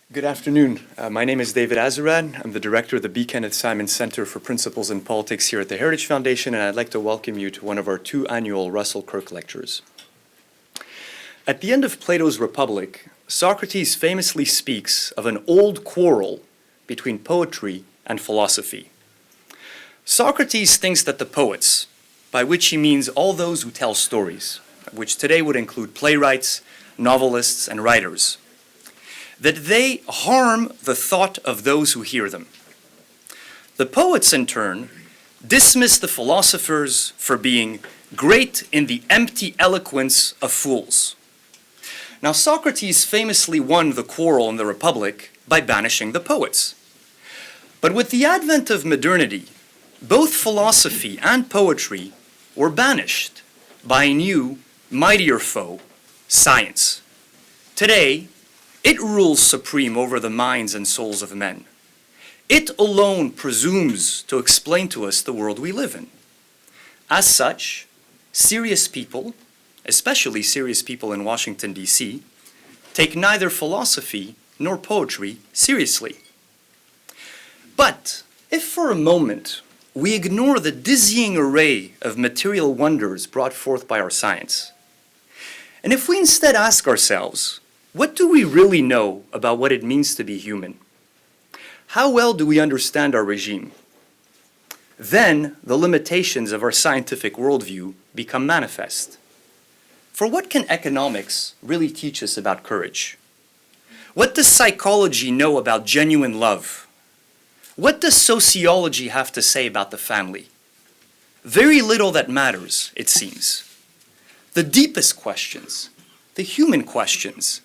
Good afternoon. My name is David Azarad. I'm the director of the B. Kenneth Simon Center for Principles in Politics here at the Heritage Foundation, and I'd like to welcome you to one of our 2 annual Russell Kirk lectures. At the end of Plato's Republic, Socrates famously speaks of an old quarrel between poetry and philosophy. Socrates thinks that the poets, by which he means all those who tell stories, which today would include playwrights, novelists, and writers, that they harm the thought of those who hear them. The poets, in turn, dismiss the philosophers for being great in the empty eloquence of fools. Now, Socrates famously won the quarrel in the Republic by banishing the poets. But with the advent of modernity, both philosophy and poetry were banished by a new, mightier foe, science. Today, it rules supreme over the minds and souls of men. It alone presumes to explain to us the world we live in. As such, serious people, especially serious people in Washington, D.C., take neither philosophy nor poetry seriously. But if for a moment we ignore the dizzying array of material wonders brought forth by our science, and if we instead ask ourselves, what do we really know about what it means to be human? How well do we understand our regime? Then the limitations of our scientific worldview become manifest. For what can economics really teach us about courage? What does psychology know about genuine love? What does sociology have to say about the family? Very little that matters, it seems. The deepest questions, the human questions,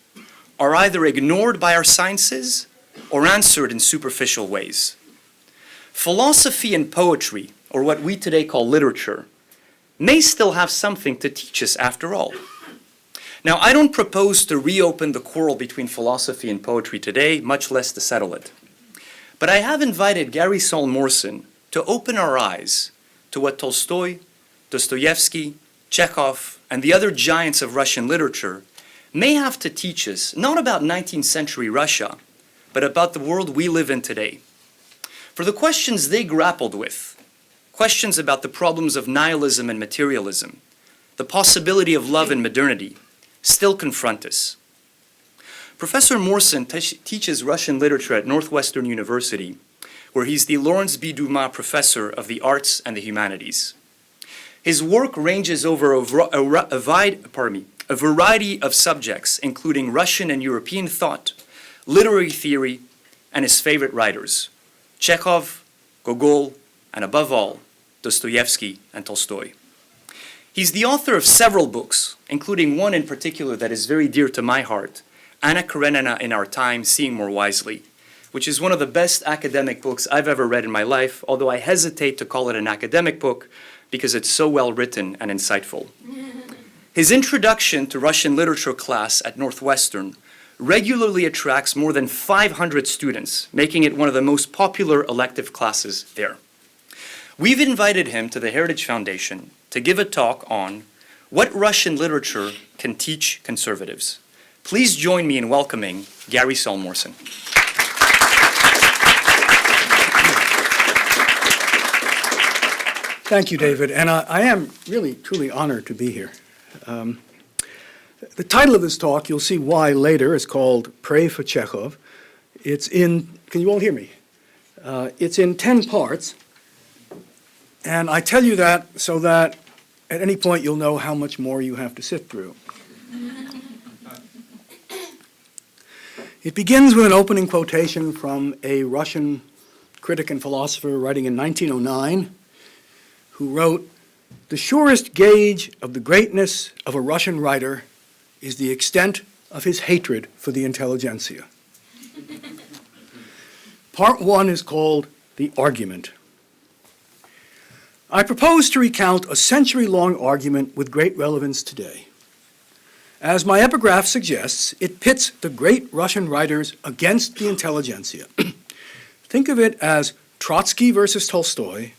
are either ignored by our sciences or answered in superficial ways. Philosophy and poetry, or what we today call literature, may still have something to teach us after all. Now, I don't propose to reopen the quarrel between philosophy and poetry today, much less to settle it. But I have invited Gary Saul Morson to open our eyes to what Tolstoy, Dostoevsky, Chekhov, and the other giants of Russian literature may have to teach us, not about 19th century Russia, but about the world we live in today. For the questions they grappled with, questions about the problems of nihilism and materialism, the possibility of love and modernity, still confront us. Professor Morson teaches Russian literature at Northwestern University, where he's the Lawrence B. Dumas Professor of the Arts and the Humanities. His work ranges over a variety of subjects, including Russian and European thought, literary theory, and his favorite writers, Chekhov, Gogol, and above all, Dostoevsky and Tolstoy. He's the author of several books, including one in particular that is very dear to my heart, Anna Karenina in Our Time, Seeing More Wisely, which is one of the best academic books I've ever read in my life, although I hesitate to call it an academic book because it's so well written and insightful. His introduction to Russian literature class at Northwestern regularly attracts more than 500 students, making it one of the most popular elective classes there. We've invited him to the Heritage Foundation to give a talk on what Russian literature can teach conservatives. Please join me in welcoming Gary Saul Morson. Thank you, David, and I am really, truly honored to be here. The title of this talk, you'll see why later, is called Pray for Chekhov. It's in, can you all hear me? It's in 10 parts, and I tell you that so that at any point you'll know how much more you have to sit through. It begins with an opening quotation from a Russian critic and philosopher writing in 1909, who wrote, "The surest gauge of the greatness of a Russian writer is the extent of his hatred for the intelligentsia." Part 1 is called The Argument. I propose to recount a century-long argument with great relevance today. As my epigraph suggests, it pits the great Russian writers against the intelligentsia. Think of it as Trotsky versus Tolstoy,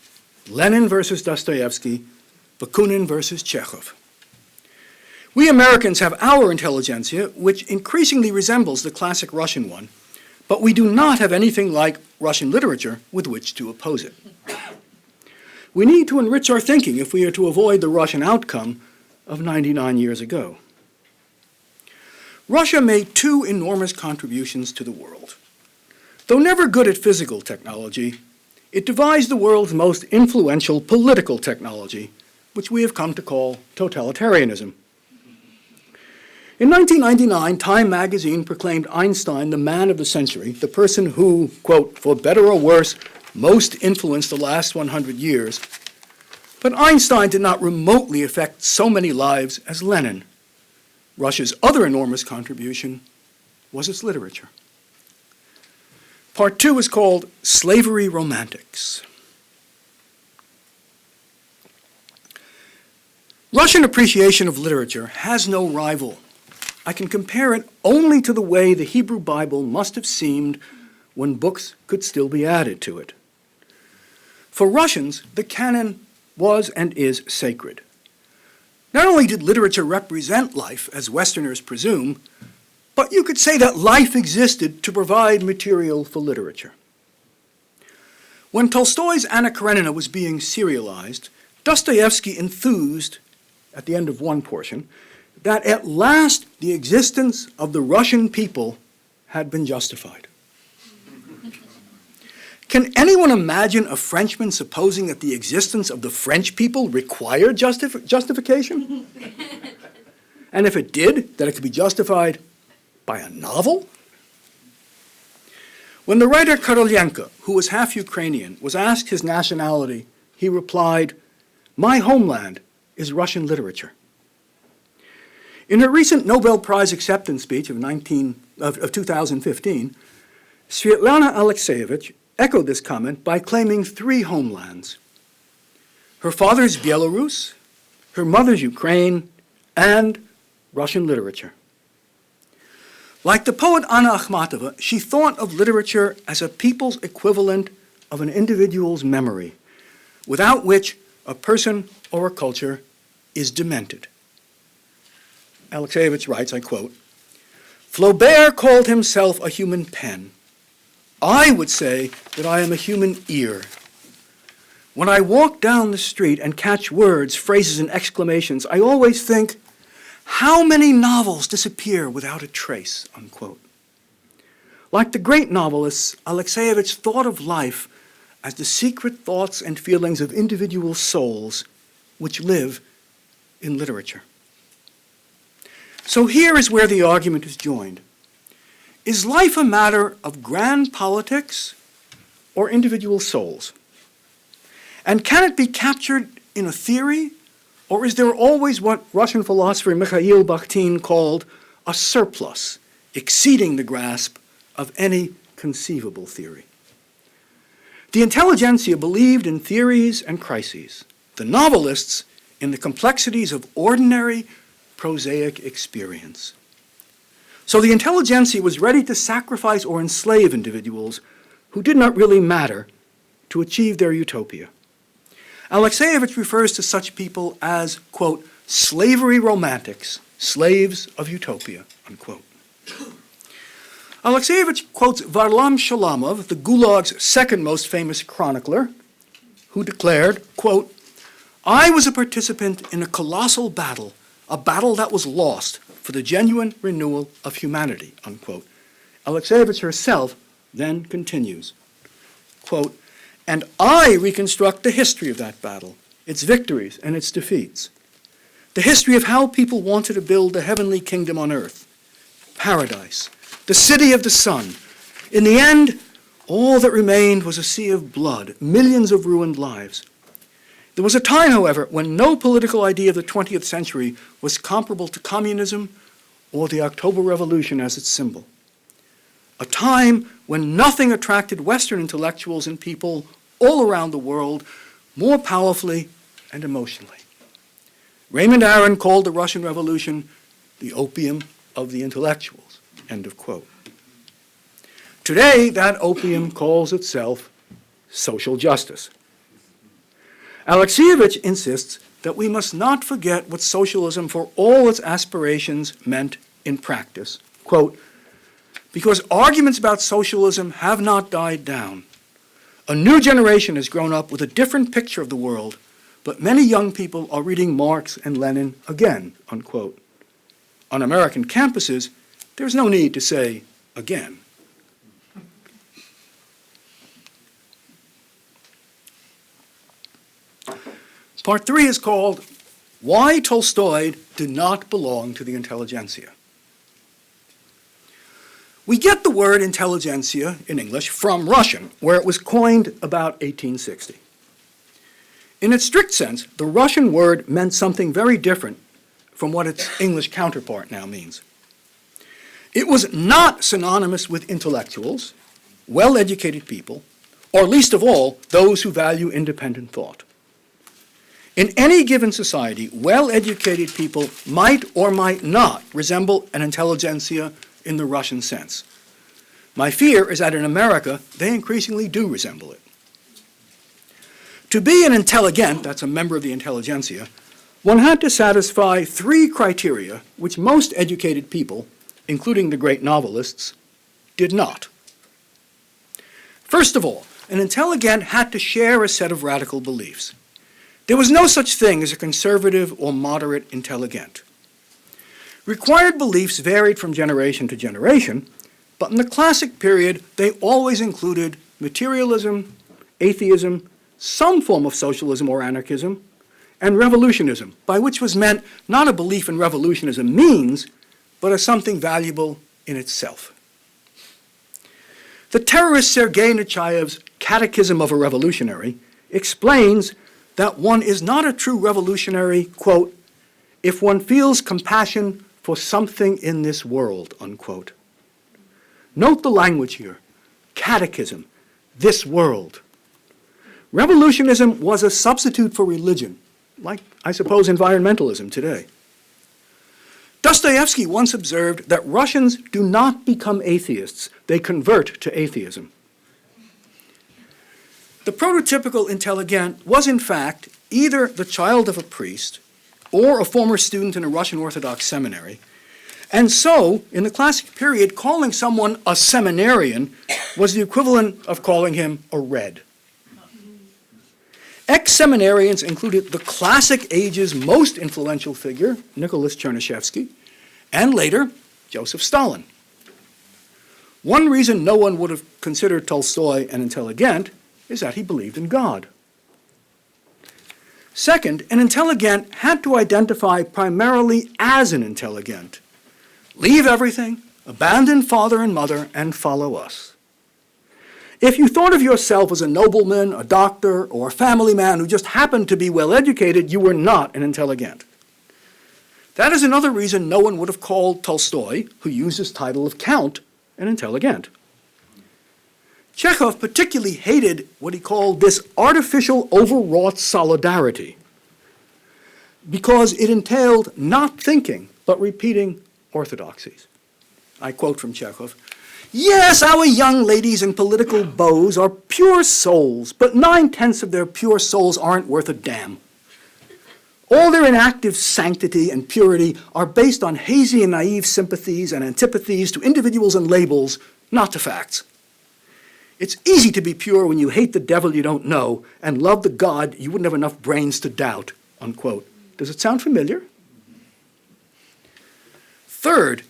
Lenin versus Dostoevsky, Bakunin versus Chekhov. We Americans have our intelligentsia, which increasingly resembles the classic Russian one, but we do not have anything like Russian literature with which to oppose it. We need to enrich our thinking if we are to avoid the Russian outcome of 99 years ago. Russia made two enormous contributions to the world. Though never good at physical technology, it devised the world's most influential political technology, which we have come to call totalitarianism. In 1999, Time magazine proclaimed Einstein the man of the century, the person who, quote, for better or worse, most influenced the last 100 years. But Einstein did not remotely affect so many lives as Lenin. Russia's other enormous contribution was its literature. Part two is called Slavery Romantics. Russian appreciation of literature has no rival. I can compare it only to the way the Hebrew Bible must have seemed when books could still be added to it. For Russians, the canon was and is sacred. Not only did literature represent life, as Westerners presume, but you could say that life existed to provide material for literature. When Tolstoy's Anna Karenina was being serialized, Dostoevsky enthused, at the end of one portion, that at last the existence of the Russian people had been justified. Can anyone imagine a Frenchman supposing that the existence of the French people required justification? And if it did, that it could be justified by a novel? When the writer Korolenko, who was half Ukrainian, was asked his nationality, he replied, "My homeland is Russian literature." In her recent Nobel Prize acceptance speech of 2015, Svetlana Alekseyevich echoed this comment by claiming three homelands. Her father's Belarus, her mother's Ukraine, and Russian literature. Like the poet Anna Akhmatova, she thought of literature as a people's equivalent of an individual's memory, without which a person or a culture is demented. Alekseyevich writes, I quote, "Flaubert called himself a human pen. I would say that I am a human ear. When I walk down the street and catch words, phrases, and exclamations, I always think, how many novels disappear without a trace," unquote. Like the great novelists, Alekseyevich thought of life as the secret thoughts and feelings of individual souls which live in literature. So here is where the argument is joined. Is life a matter of grand politics or individual souls? And can it be captured in a theory, or is there always what Russian philosopher Mikhail Bakhtin called a surplus, exceeding the grasp of any conceivable theory? The Intelligencia believed in theories and crises, the novelists in the complexities of ordinary, prosaic experience. So the Intelligencia was ready to sacrifice or enslave individuals who did not really matter to achieve their utopia. Alekseyevich refers to such people as, quote, slavery romantics, slaves of utopia, unquote. Alekseyevich quotes Varlam Shalamov, the Gulag's second most famous chronicler, who declared, quote, "I was a participant in a colossal battle, a battle that was lost for the genuine renewal of humanity," unquote. Alekseyevich herself then continues, quote, "And I reconstruct the history of that battle, its victories and its defeats, the history of how people wanted to build the heavenly kingdom on earth, paradise, the city of the sun. In the end, all that remained was a sea of blood, millions of ruined lives. There was a time, however, when no political idea of the 20th century was comparable to communism or the October Revolution as its symbol. A time when nothing attracted Western intellectuals and people all around the world more powerfully and emotionally. Raymond Aron called the Russian Revolution the opium of the intellectuals," end of quote. Today, that opium calls itself social justice. Alekseyevich insists that we must not forget what socialism, for all its aspirations, meant in practice. Quote, because arguments about socialism have not died down. A new generation has grown up with a different picture of the world, but many young people are reading Marx and Lenin again, unquote. On American campuses, there's no need to say again. Part 3 is called Why Tolstoy Did Not Belong to the Intelligentsia. We get the word intelligentsia in English from Russian, where it was coined about 1860. In its strict sense, the Russian word meant something very different from what its English counterpart now means. It was not synonymous with intellectuals, well-educated people, or least of all, those who value independent thought. In any given society, well-educated people might or might not resemble an intelligentsia in the Russian sense. My fear is that in America, they increasingly do resemble it. To be an intelligent, that's a member of the intelligentsia, one had to satisfy 3 criteria which most educated people, including the great novelists, did not. First of all, an intelligent had to share a set of radical beliefs. There was no such thing as a conservative or moderate intelligent. Required beliefs varied from generation to generation, but in the classic period, they always included materialism, atheism, some form of socialism or anarchism, and revolutionism, by which was meant not a belief in revolution as a means, but as something valuable in itself. The terrorist Sergei Nechayev's Catechism of a Revolutionary explains that one is not a true revolutionary, quote, if one feels compassion for something in this world, unquote. Note the language here. Catechism, this world. Revolutionism was a substitute for religion, like, I suppose, environmentalism today. Dostoevsky once observed that Russians do not become atheists, they convert to atheism. The prototypical intelligent was, in fact, either the child of a priest or a former student in a Russian Orthodox seminary. And so, in the classic period, calling someone a seminarian was the equivalent of calling him a red. Ex-seminarians included the classic age's most influential figure, Nicholas Chernyshevsky, and later, Joseph Stalin. One reason no one would have considered Tolstoy an intelligent is that he believed in God. Second, an intelligent had to identify primarily as an intelligent. Leave everything, abandon father and mother, and follow us. If you thought of yourself as a nobleman, a doctor, or a family man who just happened to be well-educated, you were not an intelligent. That is another reason no one would have called Tolstoy, who used his title of Count, an intelligent. Chekhov particularly hated what he called this artificial overwrought solidarity because it entailed not thinking but repeating orthodoxies. I quote from Chekhov, "Yes, our young ladies and political beaux are pure souls, but 9/10 of their pure souls aren't worth a damn. All their inactive sanctity and purity are based on hazy and naive sympathies and antipathies to individuals and labels, not to facts. It's easy to be pure when you hate the devil you don't know and love the God you wouldn't have enough brains to doubt," unquote. Does it sound familiar? Third,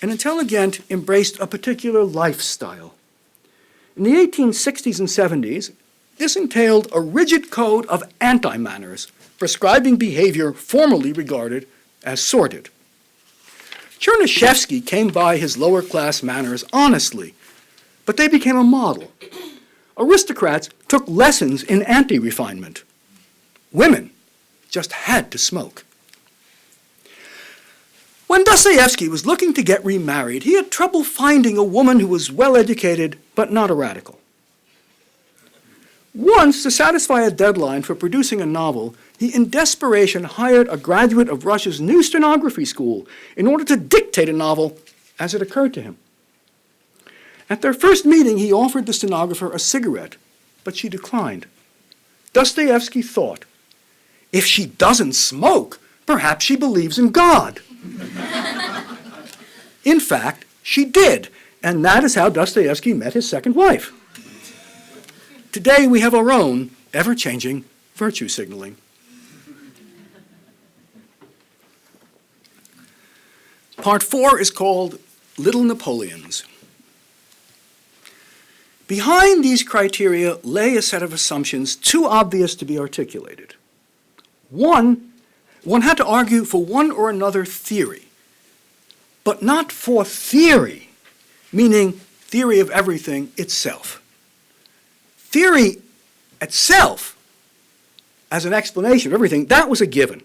an intelligent embraced a particular lifestyle. In the 1860s and 70s, this entailed a rigid code of anti-manners, prescribing behavior formerly regarded as sordid. Chernyshevsky came by his lower-class manners honestly, but they became a model. Aristocrats took lessons in anti-refinement. Women just had to smoke. When Dostoevsky was looking to get remarried, he had trouble finding a woman who was well-educated but not a radical. Once, to satisfy a deadline for producing a novel, he in desperation hired a graduate of Russia's new stenography school in order to dictate a novel as it occurred to him. At their first meeting, he offered the stenographer a cigarette, but she declined. Dostoevsky thought, if she doesn't smoke, perhaps she believes in God. In fact, she did, And that is how Dostoevsky met his second wife. Today we have our own ever-changing virtue signaling. Part 4 is called Little Napoleons. Behind these criteria lay a set of assumptions too obvious to be articulated. One had to argue for one or another theory, but not for theory, meaning theory of everything itself. Theory itself, as an explanation of everything, that was a given.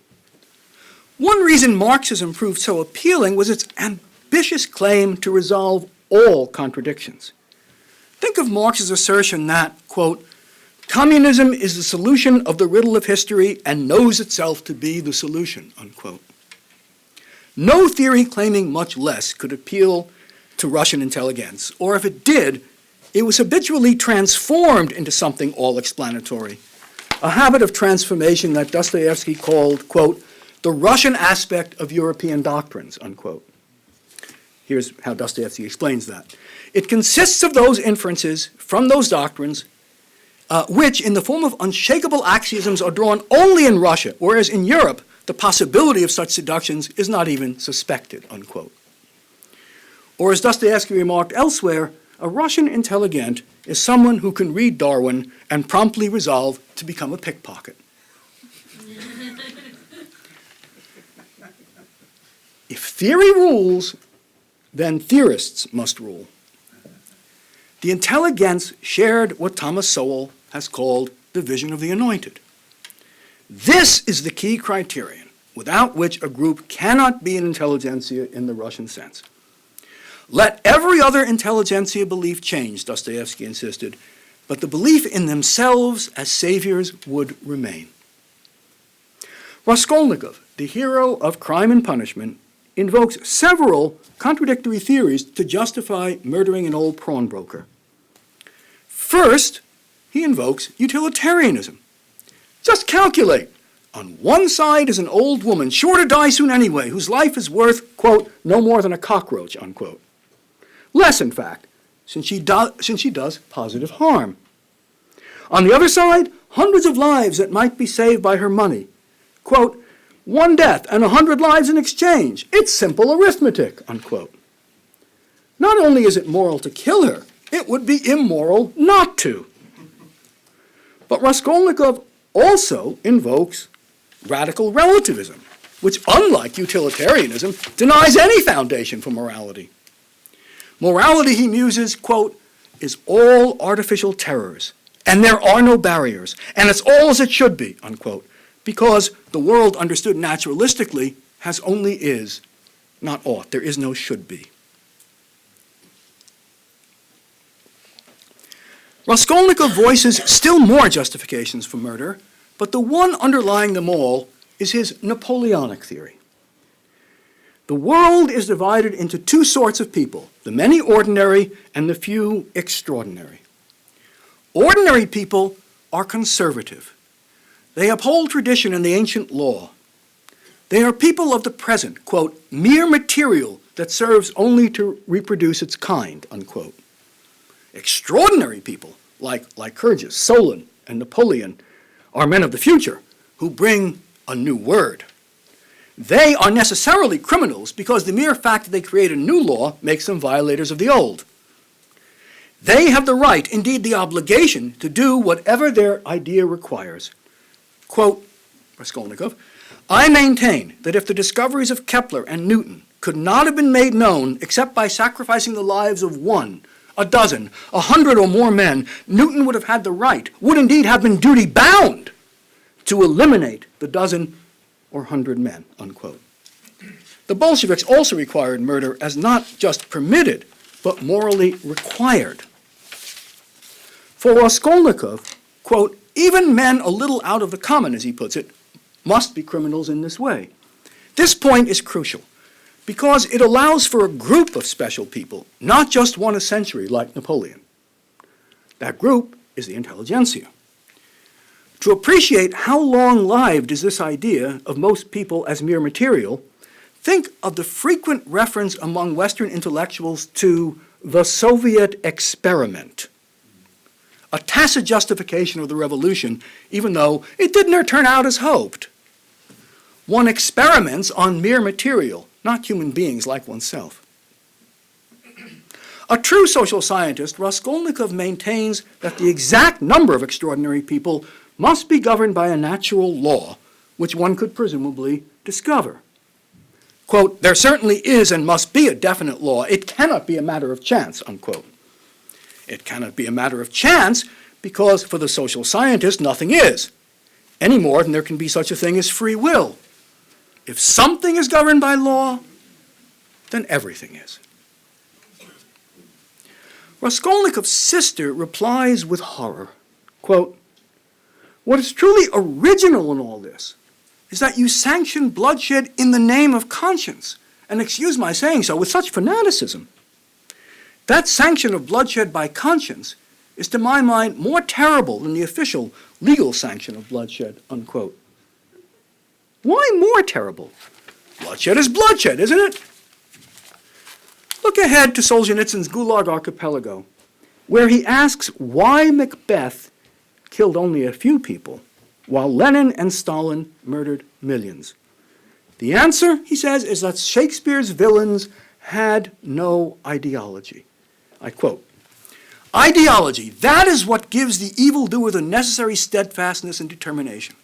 One reason Marxism proved so appealing was its ambitious claim to resolve all contradictions. Think of Marx's assertion that, quote, communism is the solution of the riddle of history and knows itself to be the solution, unquote. No theory claiming much less could appeal to Russian intelligence, or if it did, it was habitually transformed into something all-explanatory, a habit of transformation that Dostoevsky called, quote, the Russian aspect of European doctrines, unquote. Here's how Dostoevsky explains that. It consists of those inferences from those doctrines which, in the form of unshakable axioms, are drawn only in Russia, whereas in Europe, the possibility of such seductions is not even suspected, unquote. Or as Dostoevsky remarked elsewhere, a Russian intelligent is someone who can read Darwin and promptly resolve to become a pickpocket. If theory rules, then theorists must rule. The intelligence shared what Thomas Sowell has called the vision of the anointed. This is the key criterion, without which a group cannot be an intelligentsia in the Russian sense. Let every other intelligentsia belief change, Dostoevsky insisted, but the belief in themselves as saviors would remain. Raskolnikov, the hero of Crime and Punishment, invokes several contradictory theories to justify murdering an old pawnbroker. First, he invokes utilitarianism. Just calculate. On one side is an old woman, sure to die soon anyway, whose life is worth, quote, no more than a cockroach, unquote. Less, in fact, since she does positive harm. On the other side, hundreds of lives that might be saved by her money. Quote, one death and 100 lives in exchange. It's simple arithmetic, unquote. Not only is it moral to kill her, it would be immoral not to. But Raskolnikov also invokes radical relativism, which, unlike utilitarianism, denies any foundation for morality. Morality, he muses, quote, is all artificial terrors, and there are no barriers, and it's all as it should be, unquote, because the world understood naturalistically has only is, not ought. There is no should be. Raskolnikov voices still more justifications for murder, but the one underlying them all is his Napoleonic theory. The world is divided into two sorts of people, the many ordinary and the few extraordinary. Ordinary people are conservative. They uphold tradition and the ancient law. They are people of the present, quote, mere material that serves only to reproduce its kind, unquote. Extraordinary people, like Lycurgus, Solon, and Napoleon, are men of the future who bring a new word. They are necessarily criminals because the mere fact that they create a new law makes them violators of the old. They have the right, indeed the obligation, to do whatever their idea requires. Quote, Raskolnikov, I maintain that if the discoveries of Kepler and Newton could not have been made known except by sacrificing the lives of one, a dozen, 100 or more men, Newton would have had the right, would indeed have been duty-bound, to eliminate the dozen or 100 men, unquote. The Bolsheviks also regarded murder as not just permitted, but morally required. For Raskolnikov, quote, even men a little out of the common, as he puts it, must be criminals in this way. This point is crucial because it allows for a group of special people, not just one a century like Napoleon. That group is the Intelligencia. To appreciate how long-lived is this idea of most people as mere material, think of the frequent reference among Western intellectuals to the Soviet experiment, a tacit justification of the revolution, even though it didn't turn out as hoped. One experiments on mere material, not human beings like oneself. A true social scientist, Raskolnikov maintains that the exact number of extraordinary people must be governed by a natural law, which one could presumably discover. Quote, there certainly is and must be a definite law. It cannot be a matter of chance, unquote. It cannot be a matter of chance because for the social scientist, nothing is, any more than there can be such a thing as free will. If something is governed by law, then everything is. Raskolnikov's sister replies with horror, quote, what is truly original in all this is that you sanction bloodshed in the name of conscience, and excuse my saying so, with such fanaticism. That sanction of bloodshed by conscience is, to my mind, more terrible than the official legal sanction of bloodshed, unquote. Why more terrible? Bloodshed is bloodshed, isn't it? Look ahead to Solzhenitsyn's Gulag Archipelago, where he asks why Macbeth killed only a few people, while Lenin and Stalin murdered millions. The answer, he says, is that Shakespeare's villains had no ideology. I quote, ideology, that is what gives the evildoer the necessary steadfastness and determination.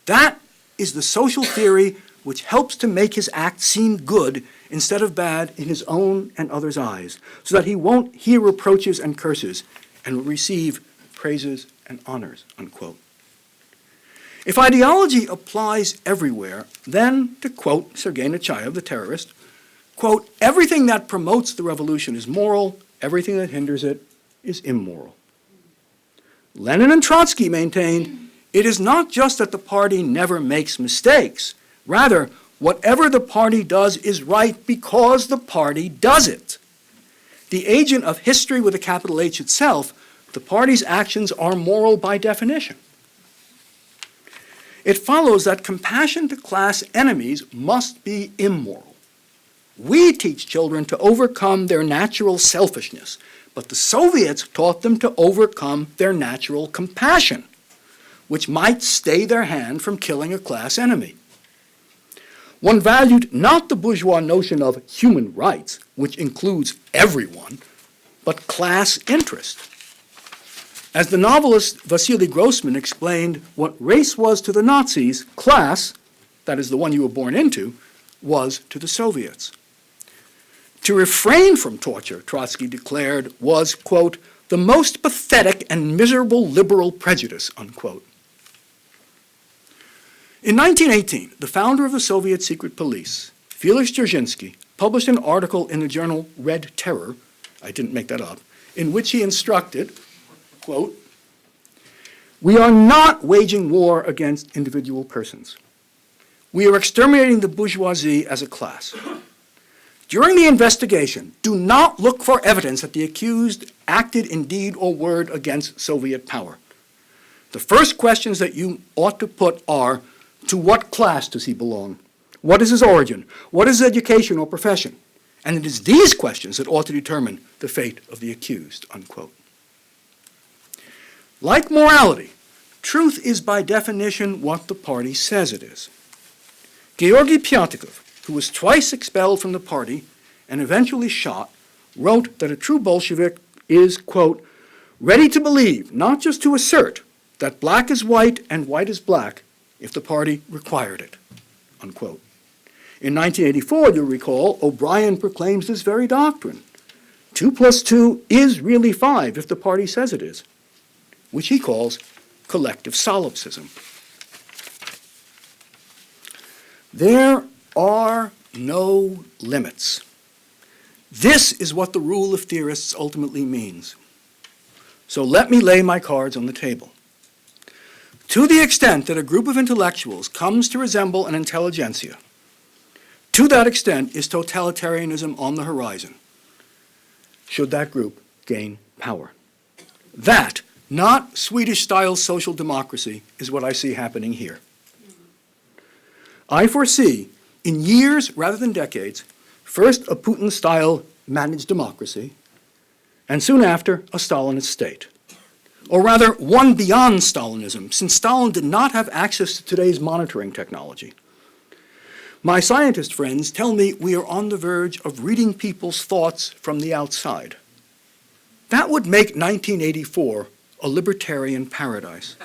That is the social theory which helps to make his act seem good instead of bad in his own and others' eyes, so that he won't hear reproaches and curses and will receive praises and honors, unquote. If ideology applies everywhere, then, to quote Sergei Nechayev, the terrorist, quote, everything that promotes the revolution is moral, everything that hinders it is immoral. Lenin and Trotsky maintained, it is not just that the party never makes mistakes. Rather, whatever the party does is right because the party does it. The agent of history with a capital H itself, the party's actions are moral by definition. It follows that compassion to class enemies must be immoral. We teach children to overcome their natural selfishness, but the Soviets taught them to overcome their natural compassion, which might stay their hand from killing a class enemy. One valued not the bourgeois notion of human rights, which includes everyone, but class interest. As the novelist Vasily Grossman explained, what race was to the Nazis, class, that is the one you were born into, was to the Soviets. To refrain from torture, Trotsky declared, was, quote, the most pathetic and miserable liberal prejudice, unquote. In 1918, the founder of the Soviet secret police, Felix Dzerzhinsky, published an article in the journal Red Terror, I didn't make that up, in which he instructed, quote, we are not waging war against individual persons. We are exterminating the bourgeoisie as a class. During the investigation, do not look for evidence that the accused acted in deed or word against Soviet power. The first questions that you ought to put are, to what class does he belong? What is his origin? What is his education or profession? And it is these questions that ought to determine the fate of the accused, unquote. Like morality, truth is by definition what the party says it is. Georgy Pyatikov, who was twice expelled from the party and eventually shot, wrote that a true Bolshevik is, quote, ready to believe, not just to assert, that black is white and white is black if the party required it, unquote. In 1984, you'll recall, O'Brien proclaims this very doctrine. 2 + 2 is really 5 if the party says it is, which he calls collective solipsism. There are no limits. This is what the rule of theorists ultimately means. So let me lay my cards on the table. To the extent that a group of intellectuals comes to resemble an intelligentsia, to that extent is totalitarianism on the horizon, should that group gain power. That, not Swedish-style social democracy, is what I see happening here. I foresee in years rather than decades, first a Putin-style managed democracy, and soon after a Stalinist state. Or rather, one beyond Stalinism, since Stalin did not have access to today's monitoring technology. My scientist friends tell me we are on the verge of reading people's thoughts from the outside. That would make 1984 a libertarian paradise.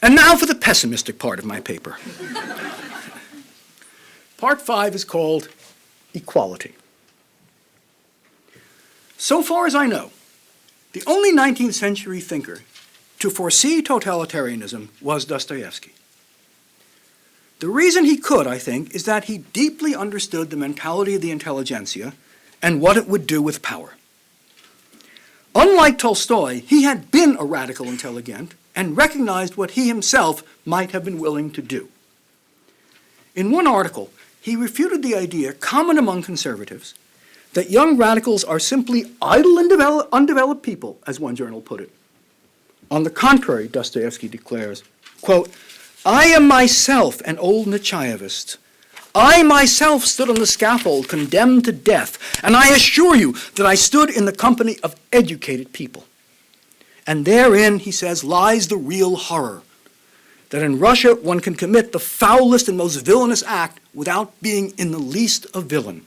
And now for the pessimistic part of my paper. Part 5 is called Equality. So far as I know, the only 19th century thinker to foresee totalitarianism was Dostoevsky. The reason he could, I think, is that he deeply understood the mentality of the intelligentsia and what it would do with power. Unlike Tolstoy, he had been a radical intelligent and recognized what he himself might have been willing to do. In one article, he refuted the idea common among conservatives that young radicals are simply idle and undeveloped people, as one journal put it. On the contrary, Dostoevsky declares, quote, I am myself an old Nechaevist. I myself stood on the scaffold condemned to death, and I assure you that I stood in the company of educated people. And therein, he says, lies the real horror, that in Russia one can commit the foulest and most villainous act without being in the least a villain.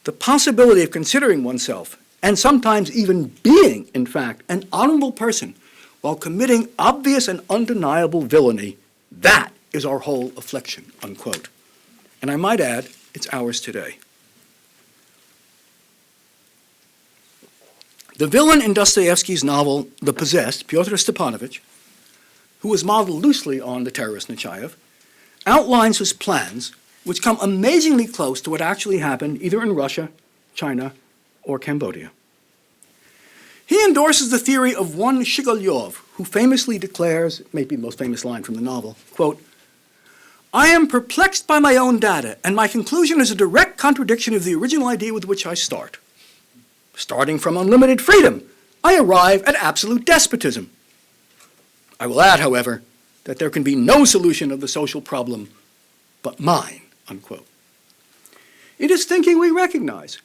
The possibility of considering oneself, and sometimes even being, in fact, an honorable person while committing obvious and undeniable villainy, that is our whole affliction, unquote. And I might add, it's ours today. The villain in Dostoevsky's novel, The Possessed, Pyotr Stepanovich, who was modeled loosely on the terrorist Nechayev, outlines his plans, which come amazingly close to what actually happened either in Russia, China, or Cambodia. He endorses the theory of one Shigalyov, who famously declares, maybe the most famous line from the novel, quote, I am perplexed by my own data, and my conclusion is a direct contradiction of the original idea with which I start. Starting from unlimited freedom, I arrive at absolute despotism. I will add, however, that there can be no solution of the social problem but mine, unquote. It is thinking we recognize.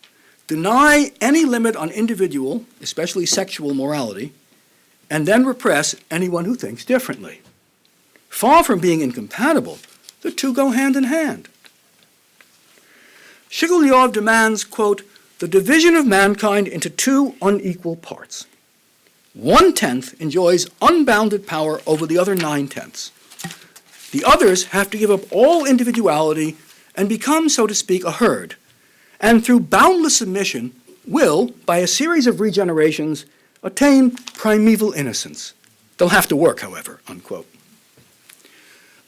Deny any limit on individual, especially sexual morality, and then repress anyone who thinks differently. Far from being incompatible, the two go hand in hand. Shigalyov demands, quote, the division of mankind into two unequal parts. 1/10 enjoys unbounded power over the other 9/10. The others have to give up all individuality and become, so to speak, a herd, and through boundless submission will, by a series of regenerations, attain primeval innocence. They'll have to work, however, unquote.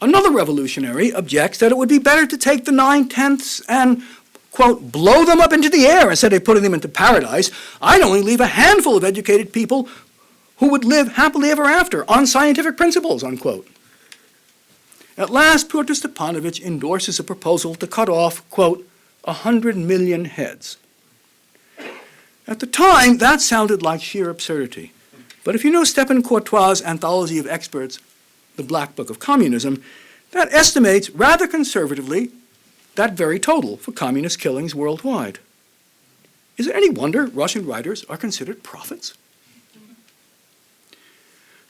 Another revolutionary objects that it would be better to take the 9/10 and, quote, blow them up into the air instead of putting them into paradise. I'd only leave a handful of educated people who would live happily ever after on scientific principles, unquote. At last, Pyotr Stepanovich endorses a proposal to cut off, quote, 100 million heads. At the time, that sounded like sheer absurdity. But if you know Stepan Courtois' anthology of experts, The Black Book of Communism, that estimates, rather conservatively, that very total for communist killings worldwide. Is it any wonder Russian writers are considered prophets?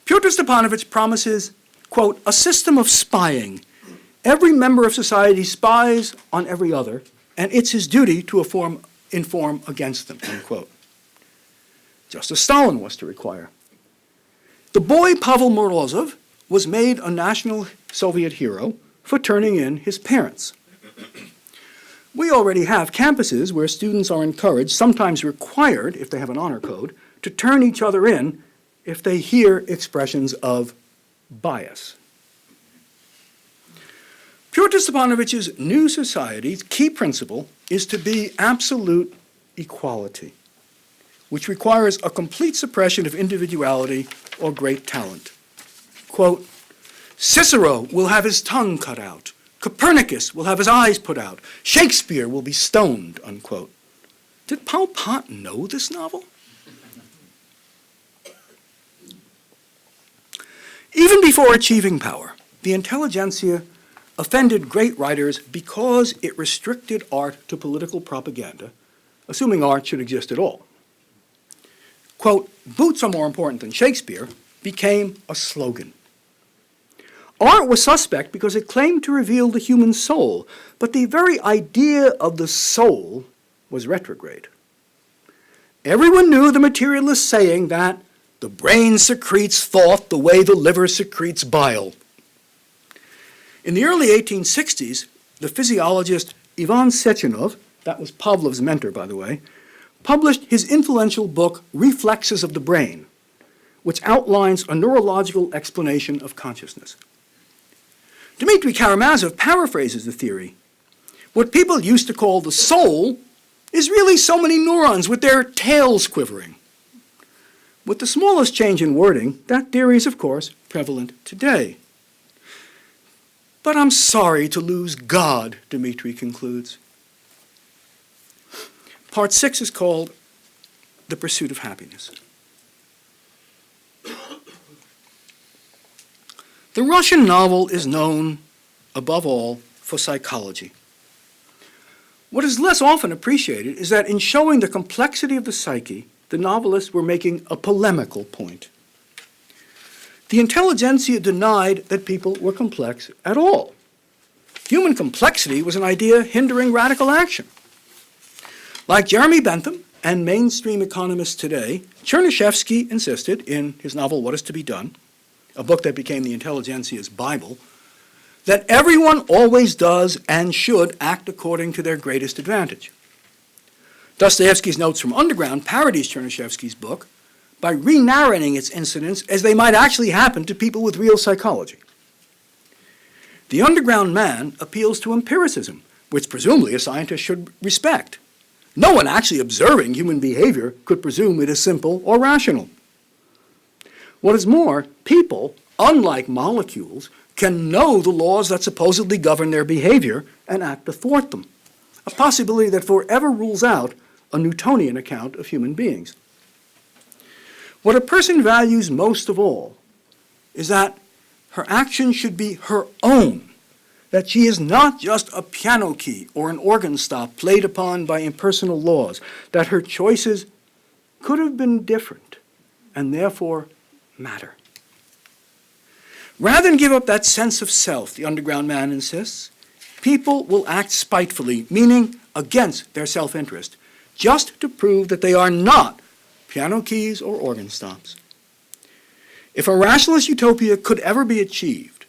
Pyotr Stepanovich promises, quote, a system of spying. Every member of society spies on every other, and it's his duty to inform against them, unquote. Just as Stalin was to require. The boy Pavel Morozov was made a national Soviet hero for turning in his parents. We already have campuses where students are encouraged, sometimes required, if they have an honor code, to turn each other in if they hear expressions of bias. Pyotr Stepanovich's new society's key principle is to be absolute equality, which requires a complete suppression of individuality or great talent. Quote, Cicero will have his tongue cut out. Copernicus will have his eyes put out. Shakespeare will be stoned, unquote. Did Pol Pot know this novel? Even before achieving power, the intelligentsia offended great writers because it restricted art to political propaganda, assuming art should exist at all. Quote, "Boots are more important than Shakespeare" became a slogan. Art was suspect because it claimed to reveal the human soul, but the very idea of the soul was retrograde. Everyone knew the materialist saying that the brain secretes thought the way the liver secretes bile. In the early 1860s, the physiologist Ivan Sechenov, that was Pavlov's mentor, by the way, published his influential book, Reflexes of the Brain, which outlines a neurological explanation of consciousness. Dmitry Karamazov paraphrases the theory. What people used to call the soul is really so many neurons with their tails quivering. With the smallest change in wording, that theory is, of course, prevalent today. But I'm sorry to lose God, Dmitry concludes. Part 6 is called The Pursuit of Happiness. The Russian novel is known, above all, for psychology. What is less often appreciated is that in showing the complexity of the psyche, the novelists were making a polemical point. The intelligentsia denied that people were complex at all. Human complexity was an idea hindering radical action. Like Jeremy Bentham and mainstream economists today, Chernyshevsky insisted in his novel What Is to Be Done, a book that became the intelligentsia's Bible, that everyone always does and should act according to their greatest advantage. Dostoevsky's Notes from Underground parodies Chernyshevsky's book by re-narrating its incidents as they might actually happen to people with real psychology. The Underground Man appeals to empiricism, which presumably a scientist should respect. No one actually observing human behavior could presume it is simple or rational. What is more, people, unlike molecules, can know the laws that supposedly govern their behavior and act athwart them, a possibility that forever rules out a Newtonian account of human beings. What a person values most of all is that her action should be her own, that she is not just a piano key or an organ stop played upon by impersonal laws, that her choices could have been different and therefore matter. Rather than give up that sense of self, the Underground Man insists, people will act spitefully, meaning against their self-interest, just to prove that they are not piano keys or organ stops. If a rationalist utopia could ever be achieved,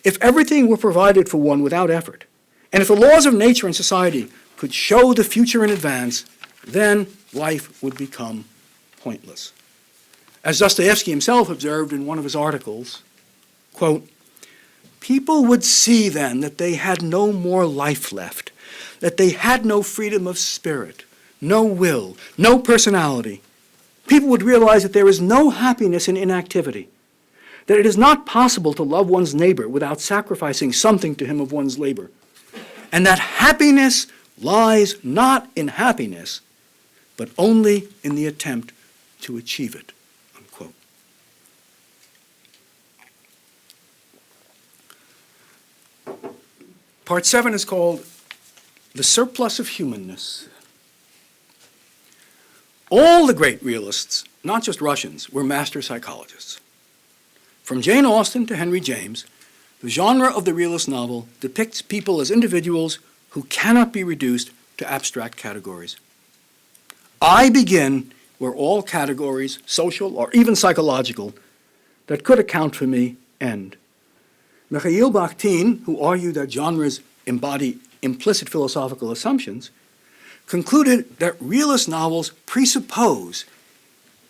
if everything were provided for one without effort, and if the laws of nature and society could show the future in advance, then life would become pointless. As Dostoevsky himself observed in one of his articles, quote, "People would see then that they had no more life left, that they had no freedom of spirit, no will, no personality. People would realize that there is no happiness in inactivity, that it is not possible to love one's neighbor without sacrificing something to him of one's labor, and that happiness lies not in happiness, but only in the attempt to achieve it." Unquote. Part 7 is called The Surplus of Humanness. All the great realists, not just Russians, were master psychologists. From Jane Austen to Henry James, the genre of the realist novel depicts people as individuals who cannot be reduced to abstract categories. I begin where all categories, social or even psychological, that could account for me end. Mikhail Bakhtin, who argued that genres embody implicit philosophical assumptions, concluded that realist novels presuppose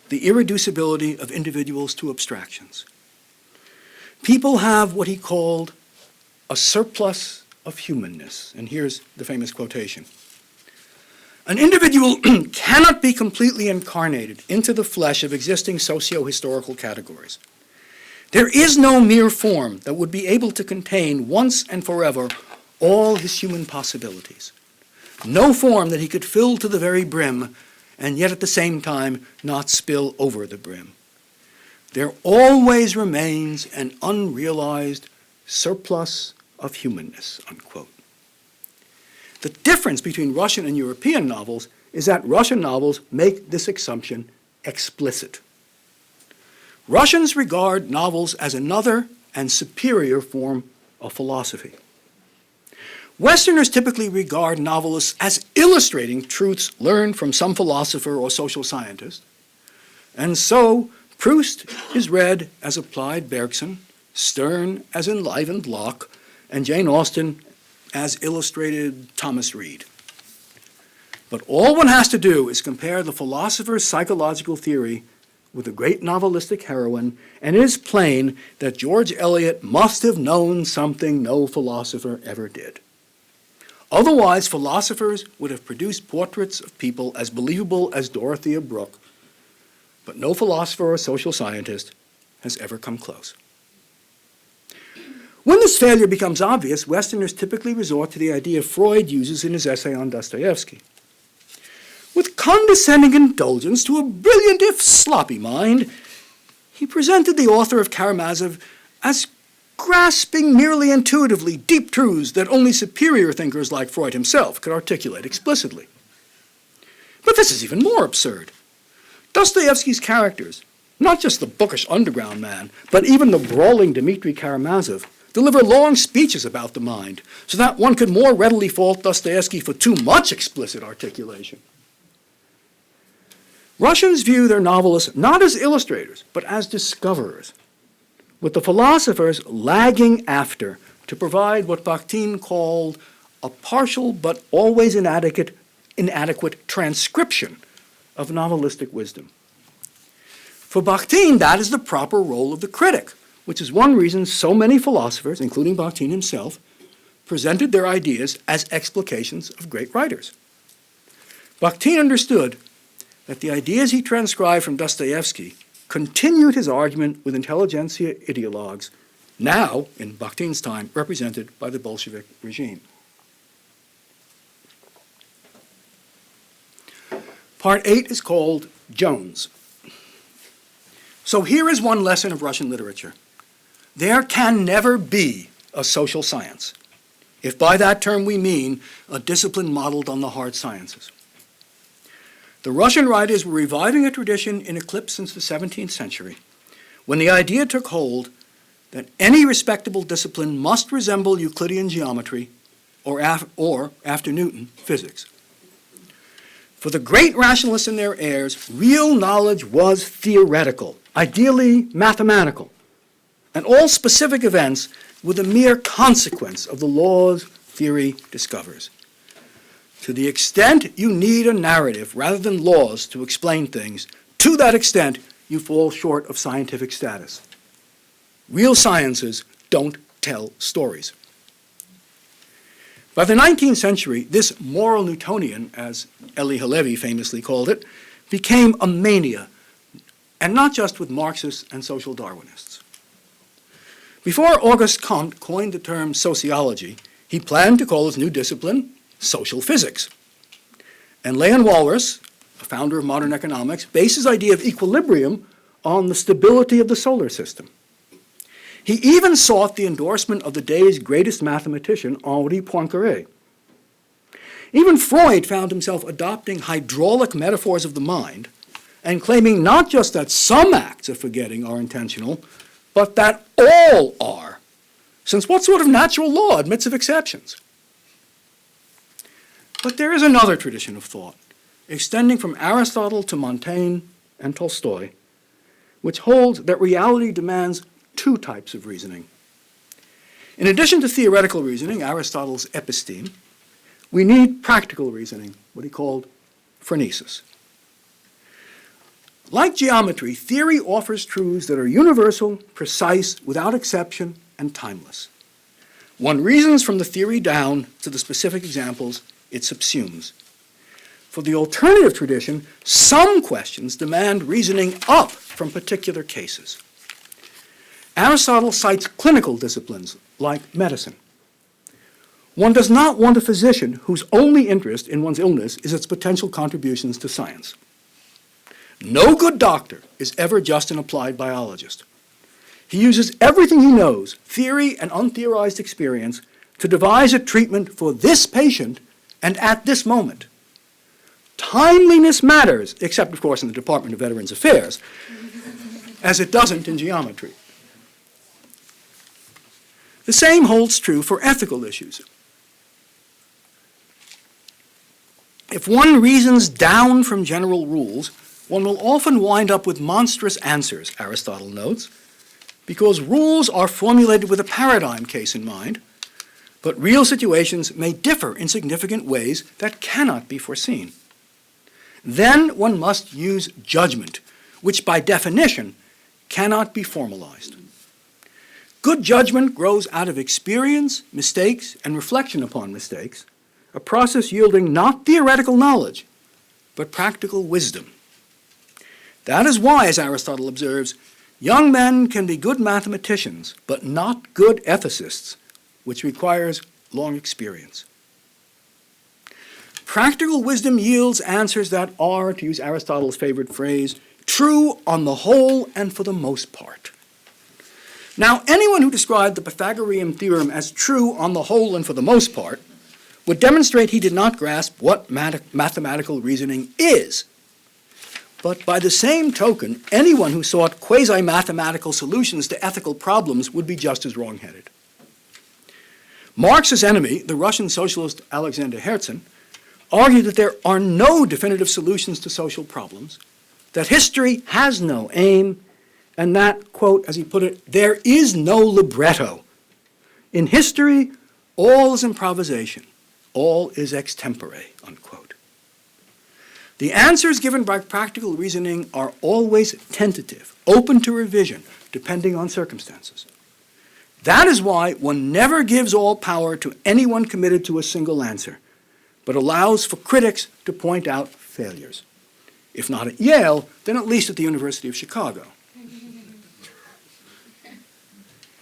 the irreducibility of individuals to abstractions. People have what he called a surplus of humanness. And here's the famous quotation. An individual cannot be completely incarnated into the flesh of existing socio-historical categories. There is no mere form that would be able to contain once and forever all his human possibilities. No form that he could fill to the very brim and yet at the same time not spill over the brim. there always remains an unrealized surplus of humanness, unquote. The difference between Russian and European novels is that Russian novels make this assumption explicit. Russians regard novels as another and superior form of philosophy. Westerners typically regard novelists as illustrating truths learned from some philosopher or social scientist, and so Proust is read as applied Bergson, Sterne as enlivened Locke, and Jane Austen as illustrated Thomas Reed. But all one has to do is compare the philosopher's psychological theory with a great novelistic heroine, and it is plain that George Eliot must have known something no philosopher ever did. Otherwise, philosophers would have produced portraits of people as believable as Dorothea Brooke, but no philosopher or social scientist has ever come close. When this failure becomes obvious, Westerners typically resort to the idea Freud uses in his essay on Dostoevsky. With condescending indulgence to a brilliant if sloppy mind, he presented the author of Karamazov as grasping merely intuitively deep truths that only superior thinkers like Freud himself could articulate explicitly. But this is even more absurd. Dostoevsky's characters, not just the bookish underground man, but even the brawling Dmitri Karamazov, deliver long speeches about the mind, so that one could more readily fault Dostoevsky for too much explicit articulation. Russians view their novelists not as illustrators, but as discoverers, with the philosophers lagging after to provide what Bakhtin called a partial but always inadequate transcription of novelistic wisdom. For Bakhtin, that is the proper role of the critic, which is one reason so many philosophers, including Bakhtin himself, presented their ideas as explications of great writers. Bakhtin understood that the ideas he transcribed from Dostoevsky continued his argument with intelligentsia ideologues, now, in Bakhtin's time, represented by the Bolshevik regime. Part 8 is called Jones. So here is one lesson of Russian literature. There can never be a social science, if by that term we mean a discipline modeled on the hard sciences. The Russian writers were reviving a tradition in eclipse since the 17th century, when the idea took hold that any respectable discipline must resemble Euclidean geometry or after Newton, physics. For the great rationalists and their heirs, real knowledge was theoretical, ideally mathematical, and all specific events were the mere consequence of the laws theory discovers. To the extent you need a narrative rather than laws to explain things, to that extent you fall short of scientific status. Real sciences don't tell stories. By the 19th century, this moral Newtonian, as Elie Halevi famously called it, became a mania, and not just with Marxists and social Darwinists. Before Auguste Comte coined the term sociology, he planned to call his new discipline social physics. And Leon Walras, a founder of modern economics, based his idea of equilibrium on the stability of the solar system. He even sought the endorsement of the day's greatest mathematician, Henri Poincaré. Even Freud found himself adopting hydraulic metaphors of the mind and claiming not just that some acts of forgetting are intentional, but that all are, since what sort of natural law admits of exceptions? But there is another tradition of thought, extending from Aristotle to Montaigne and Tolstoy, which holds that reality demands two types of reasoning. In addition to theoretical reasoning, Aristotle's episteme, we need practical reasoning, what he called phronesis. Like geometry, theory offers truths that are universal, precise, without exception, and timeless. One reasons from the theory down to the specific examples it subsumes. For the alternative tradition, some questions demand reasoning up from particular cases. Aristotle cites clinical disciplines like medicine. One does not want a physician whose only interest in one's illness is its potential contributions to science. No good doctor is ever just an applied biologist. He uses everything he knows, theory and untheorized experience, to devise a treatment for this patient and at this moment. Timeliness matters, except, of course, in the Department of Veterans Affairs, as it doesn't in geometry. The same holds true for ethical issues. If one reasons down from general rules, one will often wind up with monstrous answers, Aristotle notes, because rules are formulated with a paradigm case in mind, but real situations may differ in significant ways that cannot be foreseen. Then one must use judgment, which by definition cannot be formalized. Good judgment grows out of experience, mistakes, and reflection upon mistakes, a process yielding not theoretical knowledge, but practical wisdom. That is why, as Aristotle observes, young men can be good mathematicians, but not good ethicists, which requires long experience. Practical wisdom yields answers that are, to use Aristotle's favorite phrase, true on the whole and for the most part. Now, anyone who described the Pythagorean theorem as true on the whole and for the most part would demonstrate he did not grasp what mathematical reasoning is. But by the same token, anyone who sought quasi-mathematical solutions to ethical problems would be just as wrong-headed. Marx's enemy, the Russian socialist Alexander Herzen, argued that there are no definitive solutions to social problems, that history has no aim, and that, quote, as he put it, there is no libretto. In history, all is improvisation, all is extempore, unquote. The answers given by practical reasoning are always tentative, open to revision, depending on circumstances. That is why one never gives all power to anyone committed to a single answer, but allows for critics to point out failures. If not at Yale, then at least at the University of Chicago.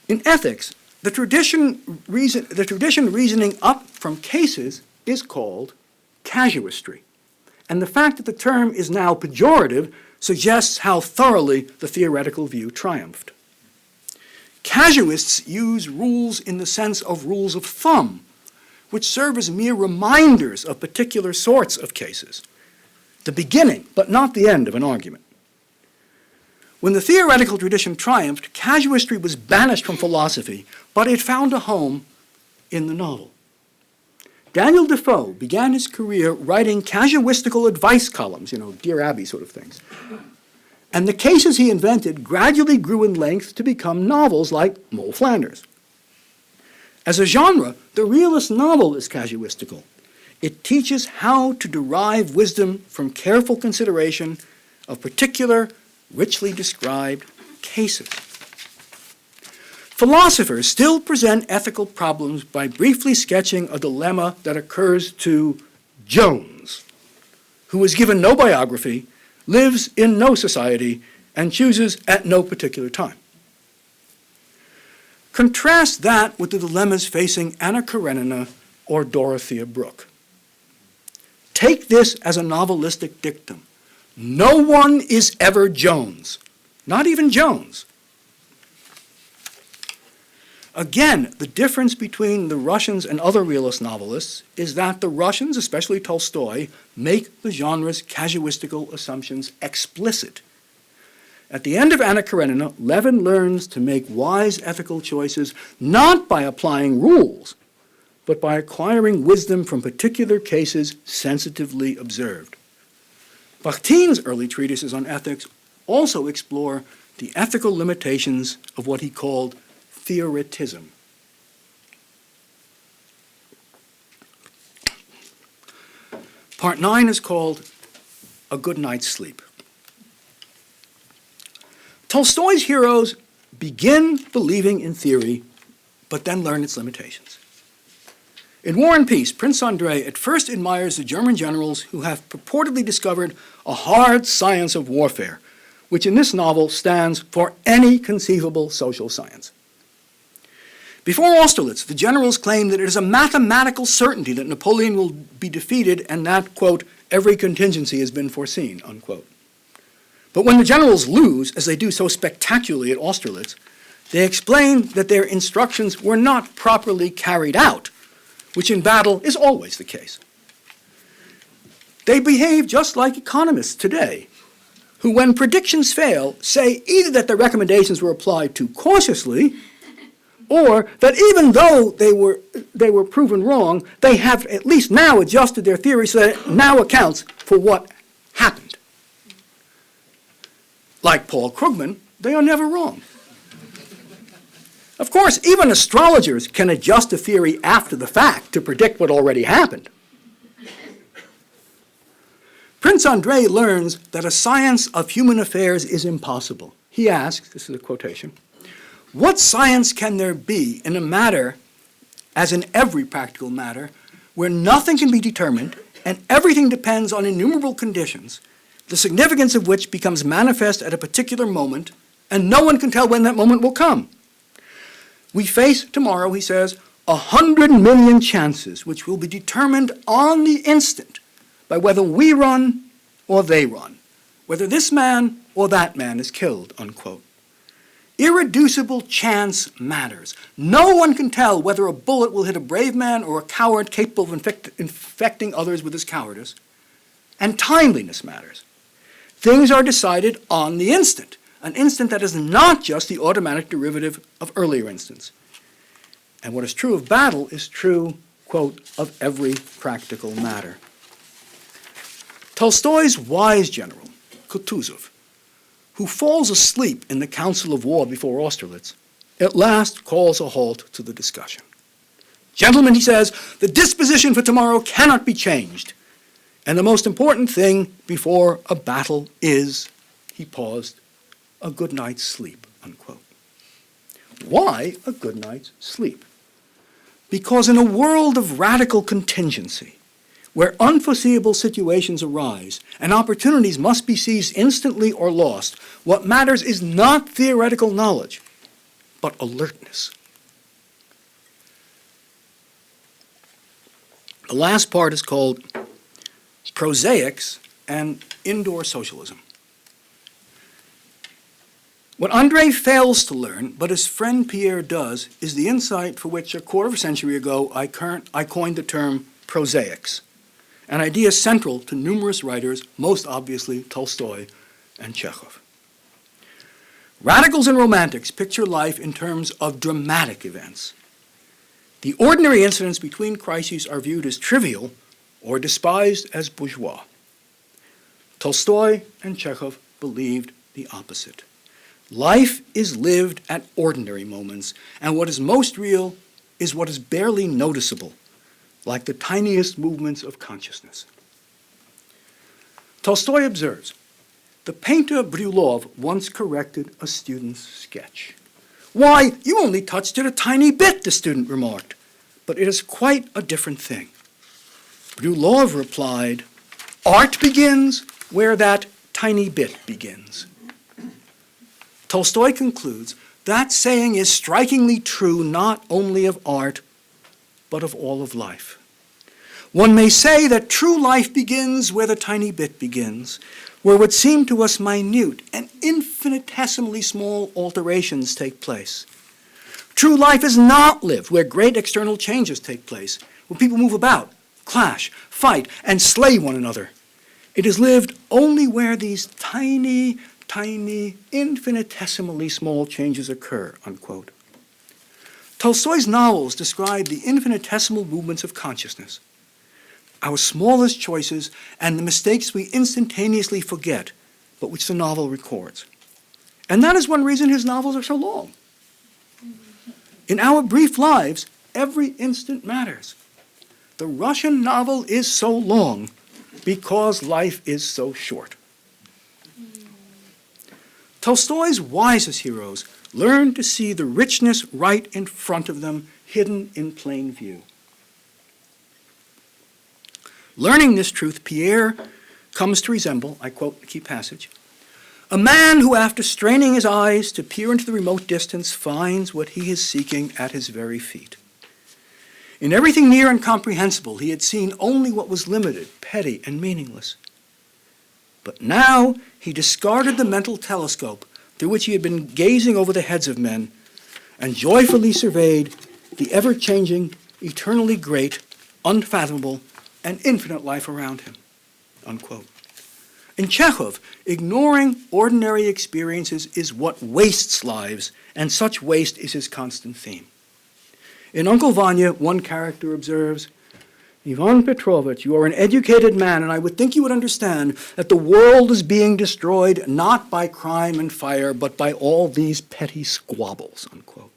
In ethics, the tradition reasoning up from cases is called casuistry. And the fact that the term is now pejorative suggests how thoroughly the theoretical view triumphed. Casuists use rules in the sense of rules of thumb, which serve as mere reminders of particular sorts of cases, the beginning but not the end of an argument. When the theoretical tradition triumphed, casuistry was banished from philosophy, but it found a home in the novel. Daniel Defoe began his career writing casuistical advice columns, Dear Abby sort of things. And the cases he invented gradually grew in length to become novels like Moll Flanders. As a genre, the realist novel is casuistical. It teaches how to derive wisdom from careful consideration of particular, richly described cases. Philosophers still present ethical problems by briefly sketching a dilemma that occurs to Jones, who is given no biography, lives in no society, and chooses at no particular time. Contrast that with the dilemmas facing Anna Karenina or Dorothea Brooke. Take this as a novelistic dictum. No one is ever Jones, not even Jones. Again, the difference between the Russians and other realist novelists is that the Russians, especially Tolstoy, make the genre's casuistical assumptions explicit. At the end of Anna Karenina, Levin learns to make wise ethical choices not by applying rules, but by acquiring wisdom from particular cases sensitively observed. Bakhtin's early treatises on ethics also explore the ethical limitations of what he called theoretism. Part 9 is called A Good Night's Sleep. Tolstoy's heroes begin believing in theory, but then learn its limitations. In War and Peace, Prince Andrei at first admires the German generals who have purportedly discovered a hard science of warfare, which in this novel stands for any conceivable social science. Before Austerlitz, the generals claim that it is a mathematical certainty that Napoleon will be defeated and that, quote, every contingency has been foreseen, unquote. But when the generals lose, as they do so spectacularly at Austerlitz, they explain that their instructions were not properly carried out, which in battle is always the case. They behave just like economists today, who, when predictions fail, say either that their recommendations were applied too cautiously, or that even though they were proven wrong, they have at least now adjusted their theory so that it now accounts for what happened. Like Paul Krugman, they are never wrong. Of course, even astrologers can adjust a theory after the fact to predict what already happened. Prince Andrei learns that a science of human affairs is impossible. He asks, this is a quotation, "What science can there be in a matter, as in every practical matter, where nothing can be determined and everything depends on innumerable conditions, the significance of which becomes manifest at a particular moment, and no one can tell when that moment will come? We face tomorrow," he says, 100 million chances which will be determined on the instant by whether we run or they run, whether this man or that man is killed," unquote. Irreducible chance matters. No one can tell whether a bullet will hit a brave man or a coward capable of infecting others with his cowardice. And timeliness matters. Things are decided on the instant, an instant that is not just the automatic derivative of earlier instants. And what is true of battle is true, quote, of every practical matter. Tolstoy's wise general, Kutuzov, who falls asleep in the council of war before Austerlitz, at last calls a halt to the discussion. "Gentlemen," he says, "the disposition for tomorrow cannot be changed. And the most important thing before a battle is," he paused, "a good night's sleep," unquote. Why a good night's sleep? Because in a world of radical contingency, where unforeseeable situations arise and opportunities must be seized instantly or lost, what matters is not theoretical knowledge, but alertness. The last part is called prosaics and indoor socialism. What Andrei fails to learn, but his friend Pierre does, is the insight for which a quarter of a century ago I coined the term prosaics, an idea central to numerous writers, most obviously Tolstoy and Chekhov. Radicals and romantics picture life in terms of dramatic events. The ordinary incidents between crises are viewed as trivial or despised as bourgeois. Tolstoy and Chekhov believed the opposite. Life is lived at ordinary moments, and what is most real is what is barely noticeable, like the tiniest movements of consciousness. Tolstoy observes, "The painter Bryullov once corrected a student's sketch. 'Why, you only touched it a tiny bit,' the student remarked, 'but it is quite a different thing.' Bryullov replied, 'Art begins where that tiny bit begins.'" Tolstoy concludes, that saying is strikingly true not only of art, but of all of life. One may say that true life begins where the tiny bit begins, where what seem to us minute and infinitesimally small alterations take place. True life is not lived where great external changes take place, where people move about, clash, fight, and slay one another. It is lived only where these tiny, infinitesimally small changes occur," unquote. Tolstoy's novels describe the infinitesimal movements of consciousness, our smallest choices, and the mistakes we instantaneously forget, but which the novel records. And that is one reason his novels are so long. In our brief lives, every instant matters. The Russian novel is so long because life is so short. Tolstoy's wisest heroes learn to see the richness right in front of them, hidden in plain view. Learning this truth, Pierre comes to resemble, I quote the key passage, "a man who, after straining his eyes to peer into the remote distance, finds what he is seeking at his very feet. In everything near and comprehensible, he had seen only what was limited, petty, and meaningless. But now he discarded the mental telescope through which he had been gazing over the heads of men and joyfully surveyed the ever-changing, eternally great, unfathomable, and infinite life around him, unquote. In Chekhov, ignoring ordinary experiences is what wastes lives, and such waste is his constant theme. In Uncle Vanya, one character observes, Ivan Petrovich, you are an educated man, and I would think you would understand that the world is being destroyed not by crime and fire, but by all these petty squabbles, unquote.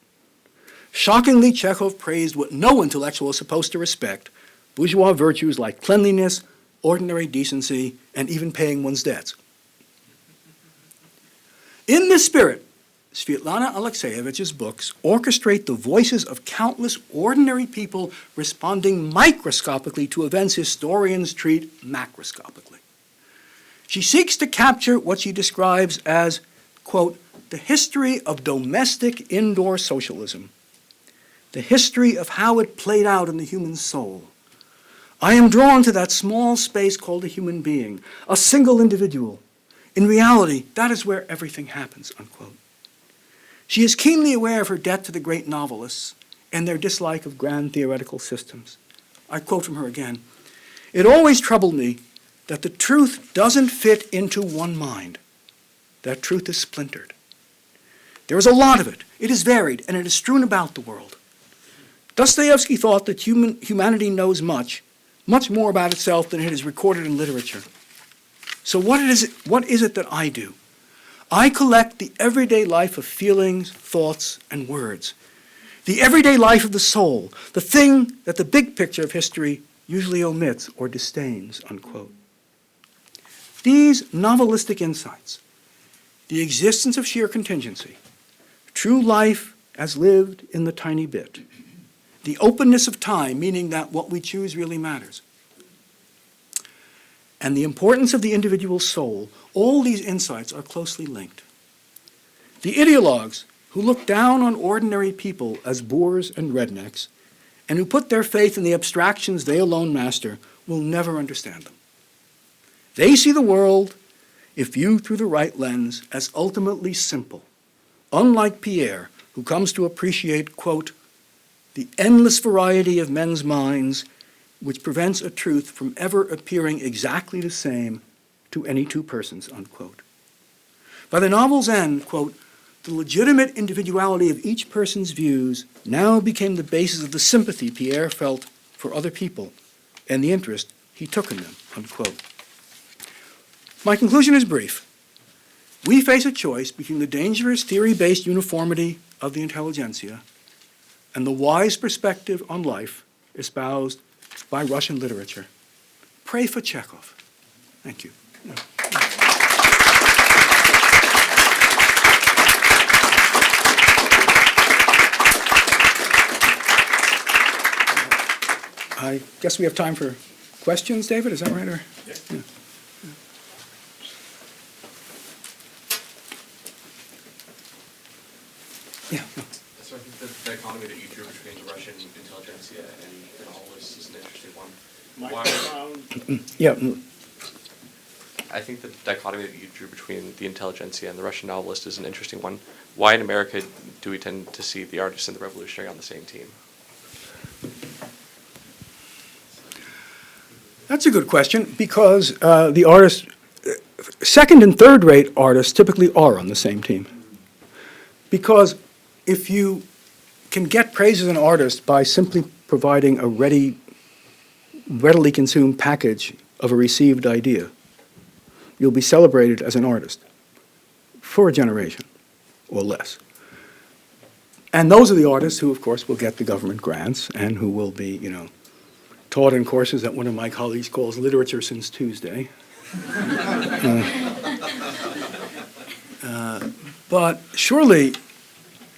Shockingly, Chekhov praised what no intellectual is supposed to respect, bourgeois virtues like cleanliness, ordinary decency, and even paying one's debts. In this spirit, Svetlana Alekseyevich's books orchestrate the voices of countless ordinary people responding microscopically to events historians treat macroscopically. She seeks to capture what she describes as, quote, the history of domestic indoor socialism, the history of how it played out in the human soul. I am drawn to that small space called a human being, a single individual. In reality, that is where everything happens, unquote. She is keenly aware of her debt to the great novelists and their dislike of grand theoretical systems. I quote from her again, "It always troubled me that the truth doesn't fit into one mind. That truth is splintered. There is a lot of it. It is varied, and it is strewn about the world. Dostoevsky thought that humanity knows much more about itself than it is recorded in literature. So what is it that I do? I collect the everyday life of feelings, thoughts, and words. The everyday life of the soul, the thing that the big picture of history usually omits or disdains," unquote. These novelistic insights, the existence of sheer contingency, true life as lived in the tiny bit, the openness of time, meaning that what we choose really matters, and the importance of the individual soul, all these insights are closely linked. The ideologues who look down on ordinary people as boors and rednecks, and who put their faith in the abstractions they alone master, will never understand them. They see the world, if viewed through the right lens, as ultimately simple, unlike Pierre, who comes to appreciate, quote, the endless variety of men's minds, which prevents a truth from ever appearing exactly the same to any two persons, unquote. By the novel's end, quote, the legitimate individuality of each person's views now became the basis of the sympathy Pierre felt for other people and the interest he took in them, unquote. My conclusion is brief. We face a choice between the dangerous theory-based uniformity of the Intelligencia and the wise perspective on life espoused by Russian literature. Pray for Chekhov. Thank you. I guess we have time for questions, David, is that right? Or? Yeah. Yeah. No. So I think the dichotomy that you drew between the Russian intelligentsia and the novelists is an interesting one. Yeah. I think the dichotomy that you drew between the intelligentsia and the Russian novelist is an interesting one. Why in America do we tend to see the artist and the revolutionary on the same team? That's a good question, because the artists, second and third rate artists typically are on the same team. Because if you can get praise as an artist by simply providing a readily consumed package of a received idea, you'll be celebrated as an artist for a generation or less. And those are the artists who, of course, will get the government grants and who will be, taught in courses that one of my colleagues calls literature since Tuesday. But surely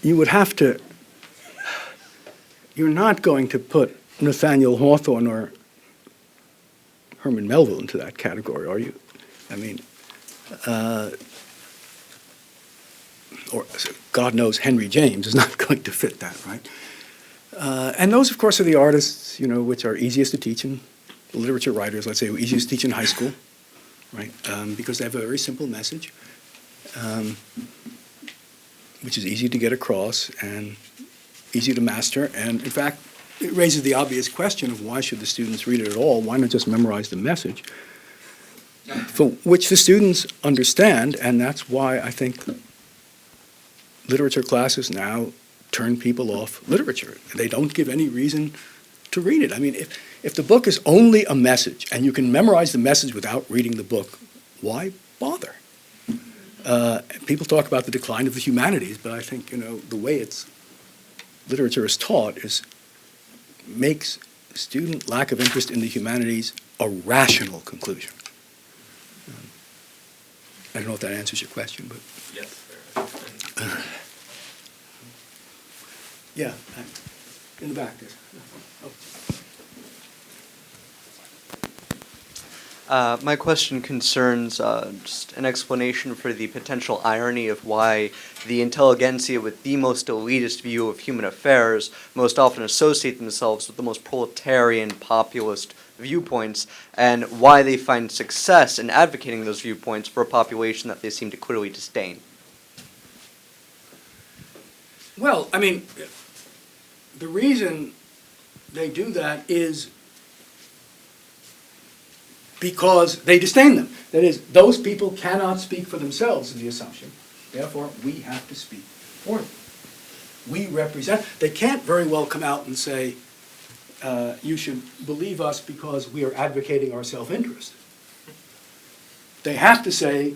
you would have to, you're not going to put Nathaniel Hawthorne or Herman Melville into that category, are you? I mean, or God knows Henry James is not going to fit that, right? And those, of course, are the artists, which are easiest to teach in, the literature writers, let's say, who are easiest to teach in high school, right? Because they have a very simple message, which is easy to get across and easy to master. And in fact, it raises the obvious question of why should the students read it at all? Why not just memorize the message? For which the students understand, and that's why I think literature classes now turn people off literature. They don't give any reason to read it. I mean, if the book is only a message and you can memorize the message without reading the book, why bother? People talk about the decline of the humanities, but I think, the way literature is taught makes student lack of interest in the humanities a rational conclusion. I don't know if that answers your question, but... Yes. Yeah, in the back there. My question concerns just an explanation for the potential irony of why the intelligentsia with the most elitist view of human affairs most often associate themselves with the most proletarian populist viewpoints, and why they find success in advocating those viewpoints for a population that they seem to clearly disdain. Well, I mean, the reason they do that is because they disdain them. That is, those people cannot speak for themselves, is the assumption. Therefore, we have to speak for them. We represent. They can't very well come out and say, you should believe us because we are advocating our self-interest. They have to say,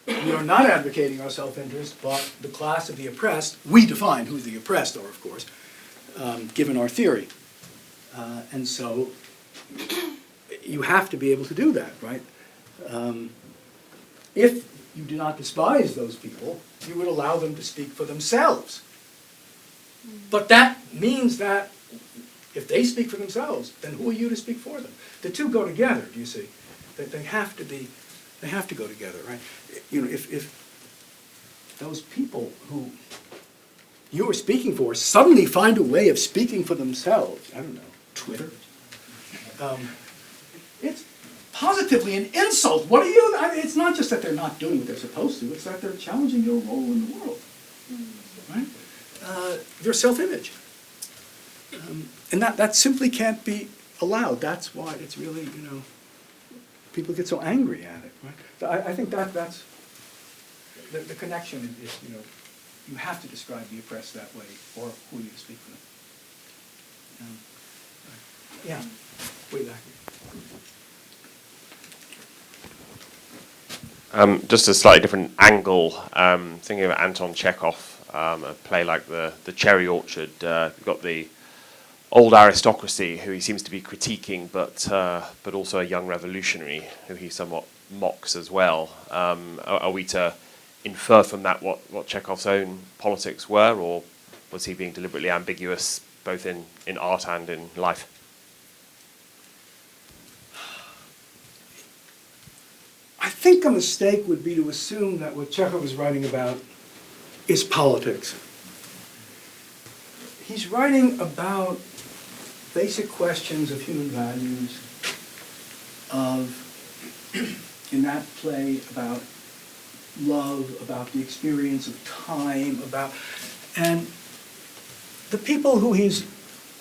we are not advocating our self-interest, but the class of the oppressed, we define who the oppressed are, of course, given our theory. And so you have to be able to do that, right? If you do not despise those people, you would allow them to speak for themselves. But that means that if they speak for themselves, then who are you to speak for them? The two go together, do you see? That they have to go together, right? If those people who you are speaking for suddenly find a way of speaking for themselves, I don't know, Twitter, it's positively an insult. What are you? I mean, it's not just that they're not doing what they're supposed to, it's that they're challenging your role in the world, right? Their self-image. And that simply can't be allowed. That's why it's really, people get so angry at it, right? I think that's, the connection is, you have to describe the oppressed that way, or who you speak for them. Yeah, way back here. Just a slightly different angle, thinking about Anton Chekhov, a play like The Cherry Orchard. You've got the old aristocracy who he seems to be critiquing, but also a young revolutionary who he somewhat mocks as well. Are we to infer from that what Chekhov's own politics were, or was he being deliberately ambiguous both in art and in life? I think a mistake would be to assume that what Chekhov is writing about is politics. He's writing about basic questions of human values, in that play, about love, about the experience of time, and the people who he's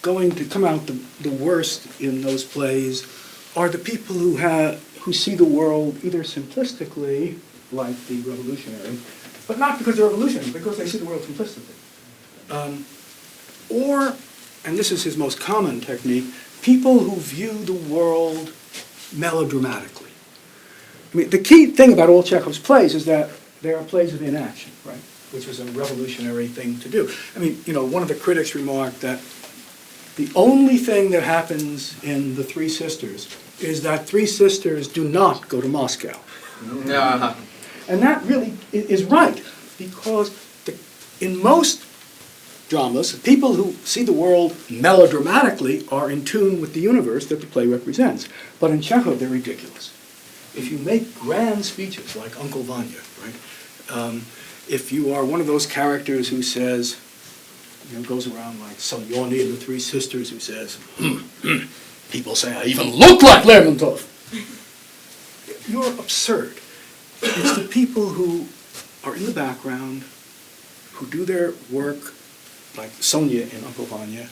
going to come out the worst in those plays are the people who see the world either simplistically, like the revolutionary, but not because they're revolutionary, because they see the world simplistically. Or, and this is his most common technique, people who view the world melodramatically. I mean, the key thing about all Chekhov's plays is that they are plays of inaction, right? Which was a revolutionary thing to do. I mean, one of the critics remarked that the only thing that happens in The Three Sisters is that three sisters do not go to Moscow. And that really is right, because in most dramas, people who see the world melodramatically are in tune with the universe that the play represents. But in Chekhov, they're ridiculous. If you make grand speeches like Uncle Vanya, right? If you are one of those characters who says, goes around like Salyony and The Three Sisters, who says, people say I even look like Lermontov. you're absurd. It's the people who are in the background, who do their work, like Sonia in Uncle Vanya,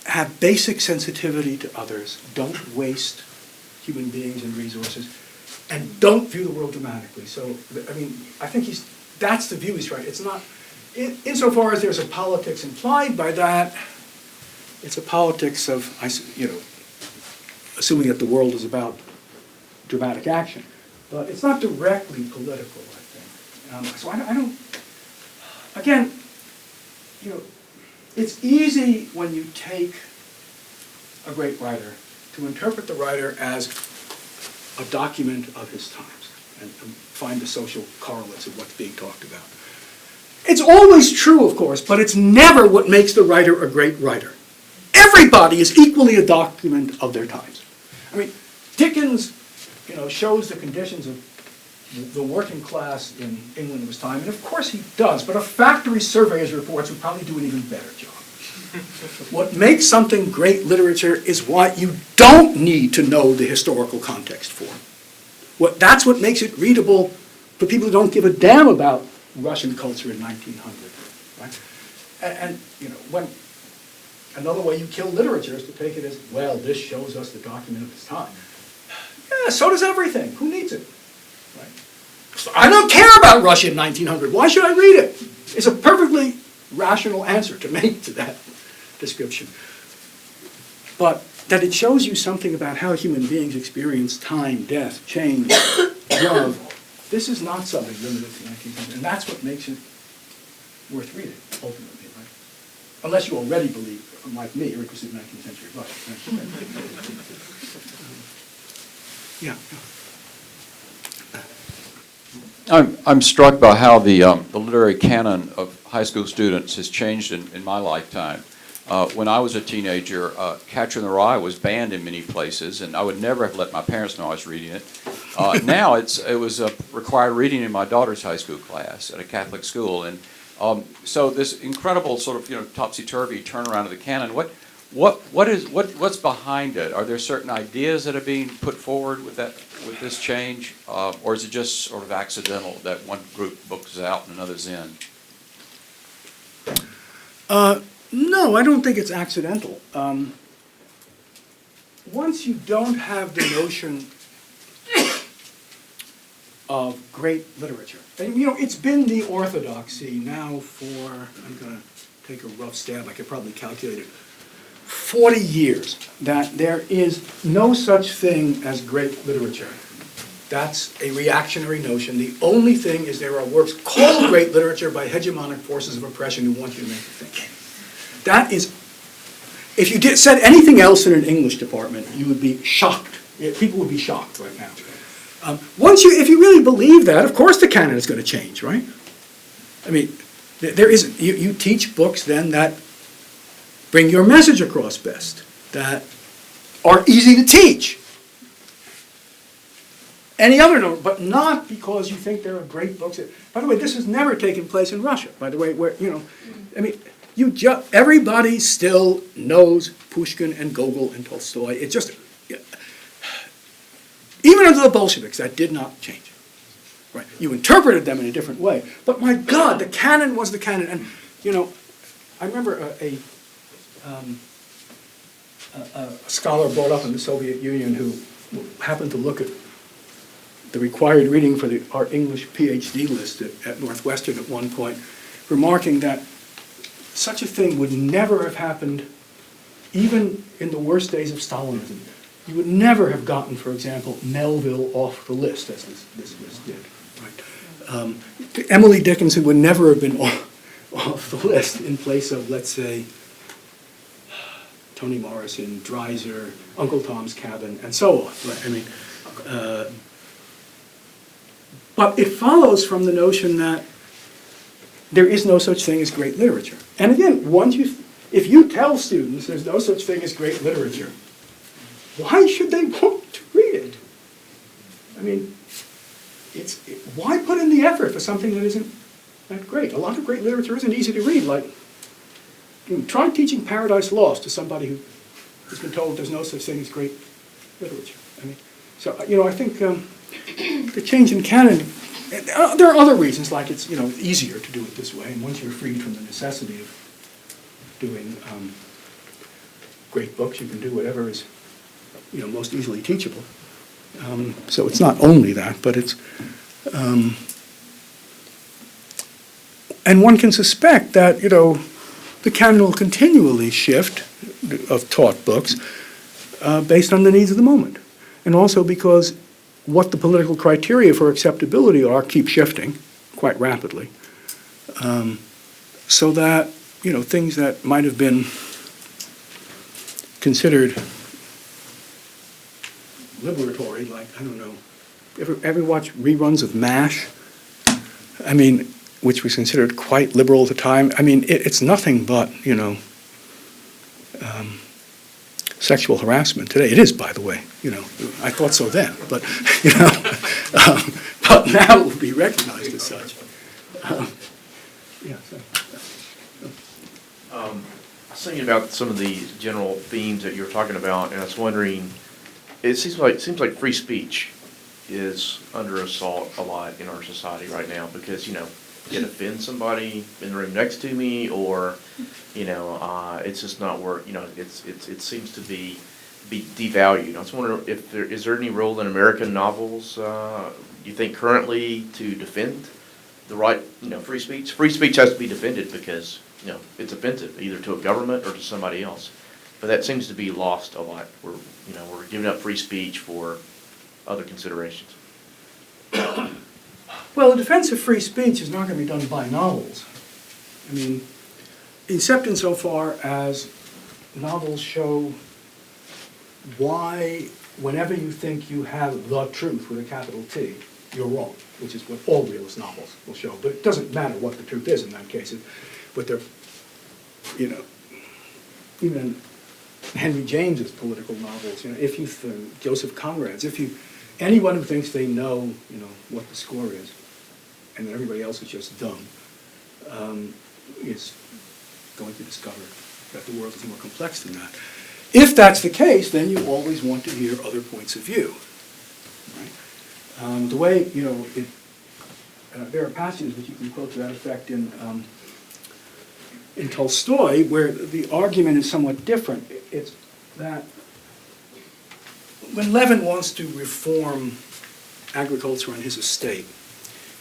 have basic sensitivity to others, don't waste human beings and resources, and don't view the world dramatically. So, I mean, I think that's the view he's right. It's not, insofar as there's a politics implied by that, it's a politics of, assuming that the world is about dramatic action. But it's not directly political, I think. So I don't, again, it's easy when you take a great writer to interpret the writer as a document of his times and find the social correlates of what's being talked about. It's always true, of course, but it's never what makes the writer a great writer. Everybody is equally a document of their times. I mean, Dickens, shows the conditions of the working class in England of his time, and of course he does, but a factory surveyor's reports would probably do an even better job. What makes something great literature is what you don't need to know the historical context for. That's what makes it readable for people who don't give a damn about Russian culture in 1900. Right? And when another way you kill literature is to take it as, well, this shows us the document of its time. Yeah, so does everything. Who needs it? Right? So I don't care about Russia in 1900. Why should I read it? It's a perfectly rational answer to make to that description. But that it shows you something about how human beings experience time, death, change, love. This is not something limited to 1900, and that's what makes it worth reading, ultimately, right? Unless you already believe, like me, you're interested in 19th century Russia. Yeah. I'm struck by how the literary canon of high school students has changed in my lifetime. When I was a teenager, Catcher in the Rye was banned in many places, and I would never have let my parents know I was reading it. Now it was a required reading in my daughter's high school class at a Catholic school, and so this incredible sort of topsy-turvy turnaround of the canon. What's behind it? Are there certain ideas that are being put forward with this change, or is it just sort of accidental that one group books out and another's in? No, I don't think it's accidental. Once you don't have the notion of great literature, and it's been the orthodoxy now for, I'm going to take a rough stab, I could probably calculate it, 40 years, that there is no such thing as great literature. That's a reactionary notion. The only thing is there are works called great literature by hegemonic forces of oppression who want you to make you think. That is, if you said anything else in an English department, you would be shocked. People would be shocked right now. If you really believe that, of course the canon is going to change, right? I mean, you teach books then that bring your message across best, that are easy to teach. Any other note, but not because you think there are great books. By the way, this has never taken place in Russia, by the way, where, everybody still knows Pushkin and Gogol and Tolstoy. It just, even under the Bolsheviks, that did not change. Right? You interpreted them in a different way. But my God, the canon was the canon. And, I remember a scholar brought up in the Soviet Union who happened to look at the required reading for our English PhD list at Northwestern at one point, remarking that such a thing would never have happened even in the worst days of Stalinism. You would never have gotten, for example, Melville off the list, as this list did. Right? Emily Dickinson would never have been off the list in place of, let's say, Toni Morrison, Dreiser, Uncle Tom's Cabin, and so on. Right? But it follows from the notion that there is no such thing as great literature. And again, if you tell students there's no such thing as great literature, why should they want to read it? I mean, why put in the effort for something that isn't that great? A lot of great literature isn't easy to read. Like, try teaching Paradise Lost to somebody who's been told there's no such thing as great literature. I mean, so, I think the change in canon, there are other reasons, like it's, easier to do it this way, and once you're freed from the necessity of doing great books, you can do whatever is, most easily teachable. So it's not only that, but it's, and one can suspect that, the canon will continually shift of taught books based on the needs of the moment. And also because what the political criteria for acceptability are keep shifting quite rapidly. So that, things that might have been considered liberatory, like, I don't know, ever watch reruns of MASH? I mean, which was considered quite liberal at the time. I mean, it's nothing but, sexual harassment today. It is, by the way. I thought so then, but but now it would be recognized as such. Yeah. So. I was thinking about some of the general themes that you're talking about, and I was wondering, it seems like free speech is under assault a lot in our society right now because, it offends somebody in the room next to me, or, it's just not work. It seems to be devalued. I was wondering if is there any role in American novels you think currently to defend the right, free speech? Free speech has to be defended because it's offensive either to a government or to somebody else. But that seems to be lost a lot. We're giving up free speech for other considerations. Well, the defense of free speech is not going to be done by novels. I mean, except insofar as novels show why, whenever you think you have the truth with a capital T, you're wrong, which is what all realist novels will show. But it doesn't matter what the truth is in that case. But they're, even Henry James's political novels, if you Joseph Conrad's, anyone who thinks they know, what the score is, and everybody else is just dumb, is going to discover that the world is more complex than that. If that's the case, then you always want to hear other points of view. Right? The way, there are passages which you can quote to that effect in Tolstoy, where the argument is somewhat different. It's that when Levin wants to reform agriculture on his estate,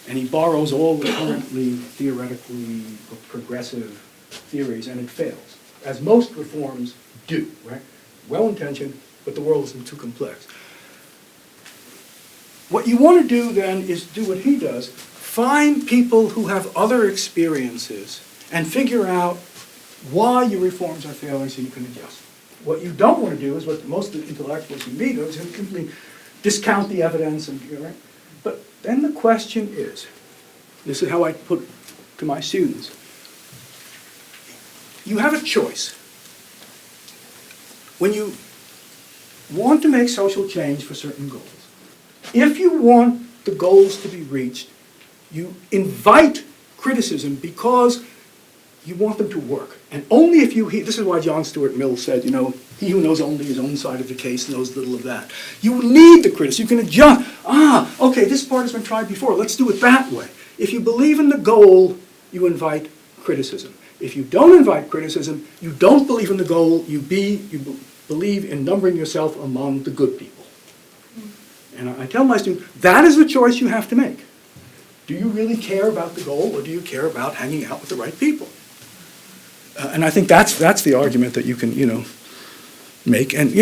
and he borrows all the currently theoretically progressive theories, and it fails, as most reforms do, right? Well-intentioned, but the world isn't too complex. What you want to do then is do what he does, find people who have other experiences and figure out why your reforms are failing so you can adjust. What you don't want to do is what most of the intellectuals you meet do, is simply discount the evidence and, right? But then the question is, this is how I put it to my students, you have a choice. When you want to make social change for certain goals, if you want the goals to be reached, you invite criticism because you want them to work. And only if you hear, this is why John Stuart Mill said, he who knows only his own side of the case knows little of that. You need the criticism. You can adjust. Okay, this part has been tried before. Let's do it that way. If you believe in the goal, you invite criticism. If you don't invite criticism, you don't believe in the goal. You believe in numbering yourself among the good people. And I tell my students, that is the choice you have to make. Do you really care about the goal, or do you care about hanging out with the right people? And I think that's the argument that you can, make. And,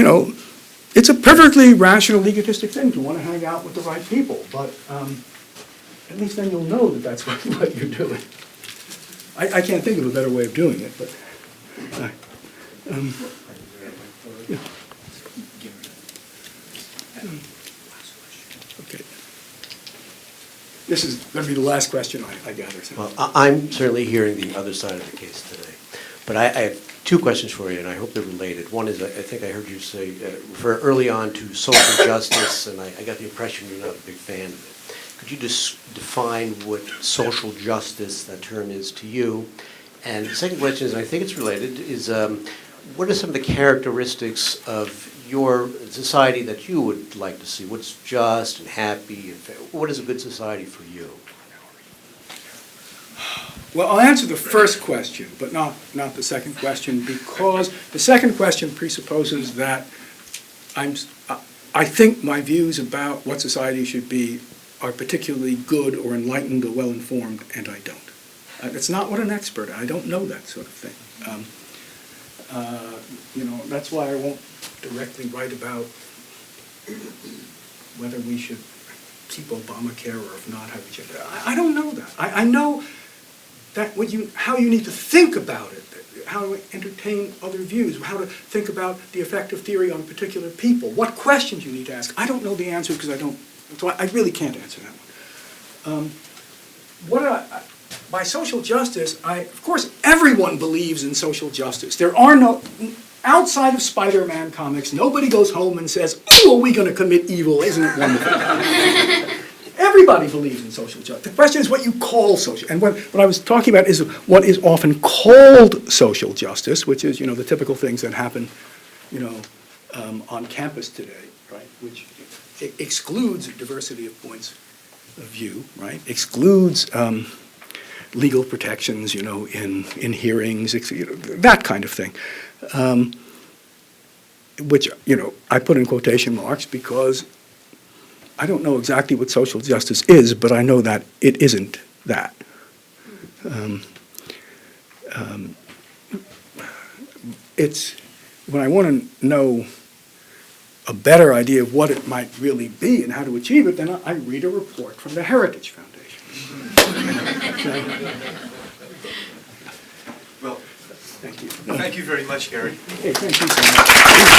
it's a perfectly rational, egotistic thing to want to hang out with the right people. But at least then you'll know that that's what you're doing. I can't think of a better way of doing it, but... yeah. Okay. This is going to be the last question, I gather. So. Well, I'm certainly hearing the other side of the case today. But I have two questions for you, and I hope they're related. One is, I think I heard you say, refer early on to social justice, and I got the impression you're not a big fan of it. Could you just define what social justice, that term, is to you? And the second question is, and I think it's related, is what are some of the characteristics of your society that you would like to see? What's just and happy and fair? What is a good society for you? Well, I'll answer the first question, but not the second question, because the second question presupposes that I think my views about what society should be are particularly good or enlightened or well-informed, and I don't. That's not what an expert, I don't know that sort of thing. That's why I won't directly write about whether we should keep Obamacare or if not, how we should. I don't know that. I know that how you need to think about it, how to entertain other views, how to think about the effect of theory on particular people, what questions you need to ask. I don't know the answer because I don't, so I really can't answer that one. By social justice, of course, everyone believes in social justice. There are no, outside of Spider-Man comics, nobody goes home and says, "Oh, are we going to commit evil? Isn't it wonderful?" Everybody believes in social justice. The question is what you call social. And what I was talking about is what is often called social justice, which is, the typical things that happen, on campus today, right? Which excludes diversity of points of view, right? Excludes legal protections, in hearings, that kind of thing. Which, I put in quotation marks because I don't know exactly what social justice is, but I know that it isn't that. It's when I want to know a better idea of what it might really be and how to achieve it, then I read a report from the Heritage Foundation. Well, thank you. thank you very much, Gary. Hey, thank you so much.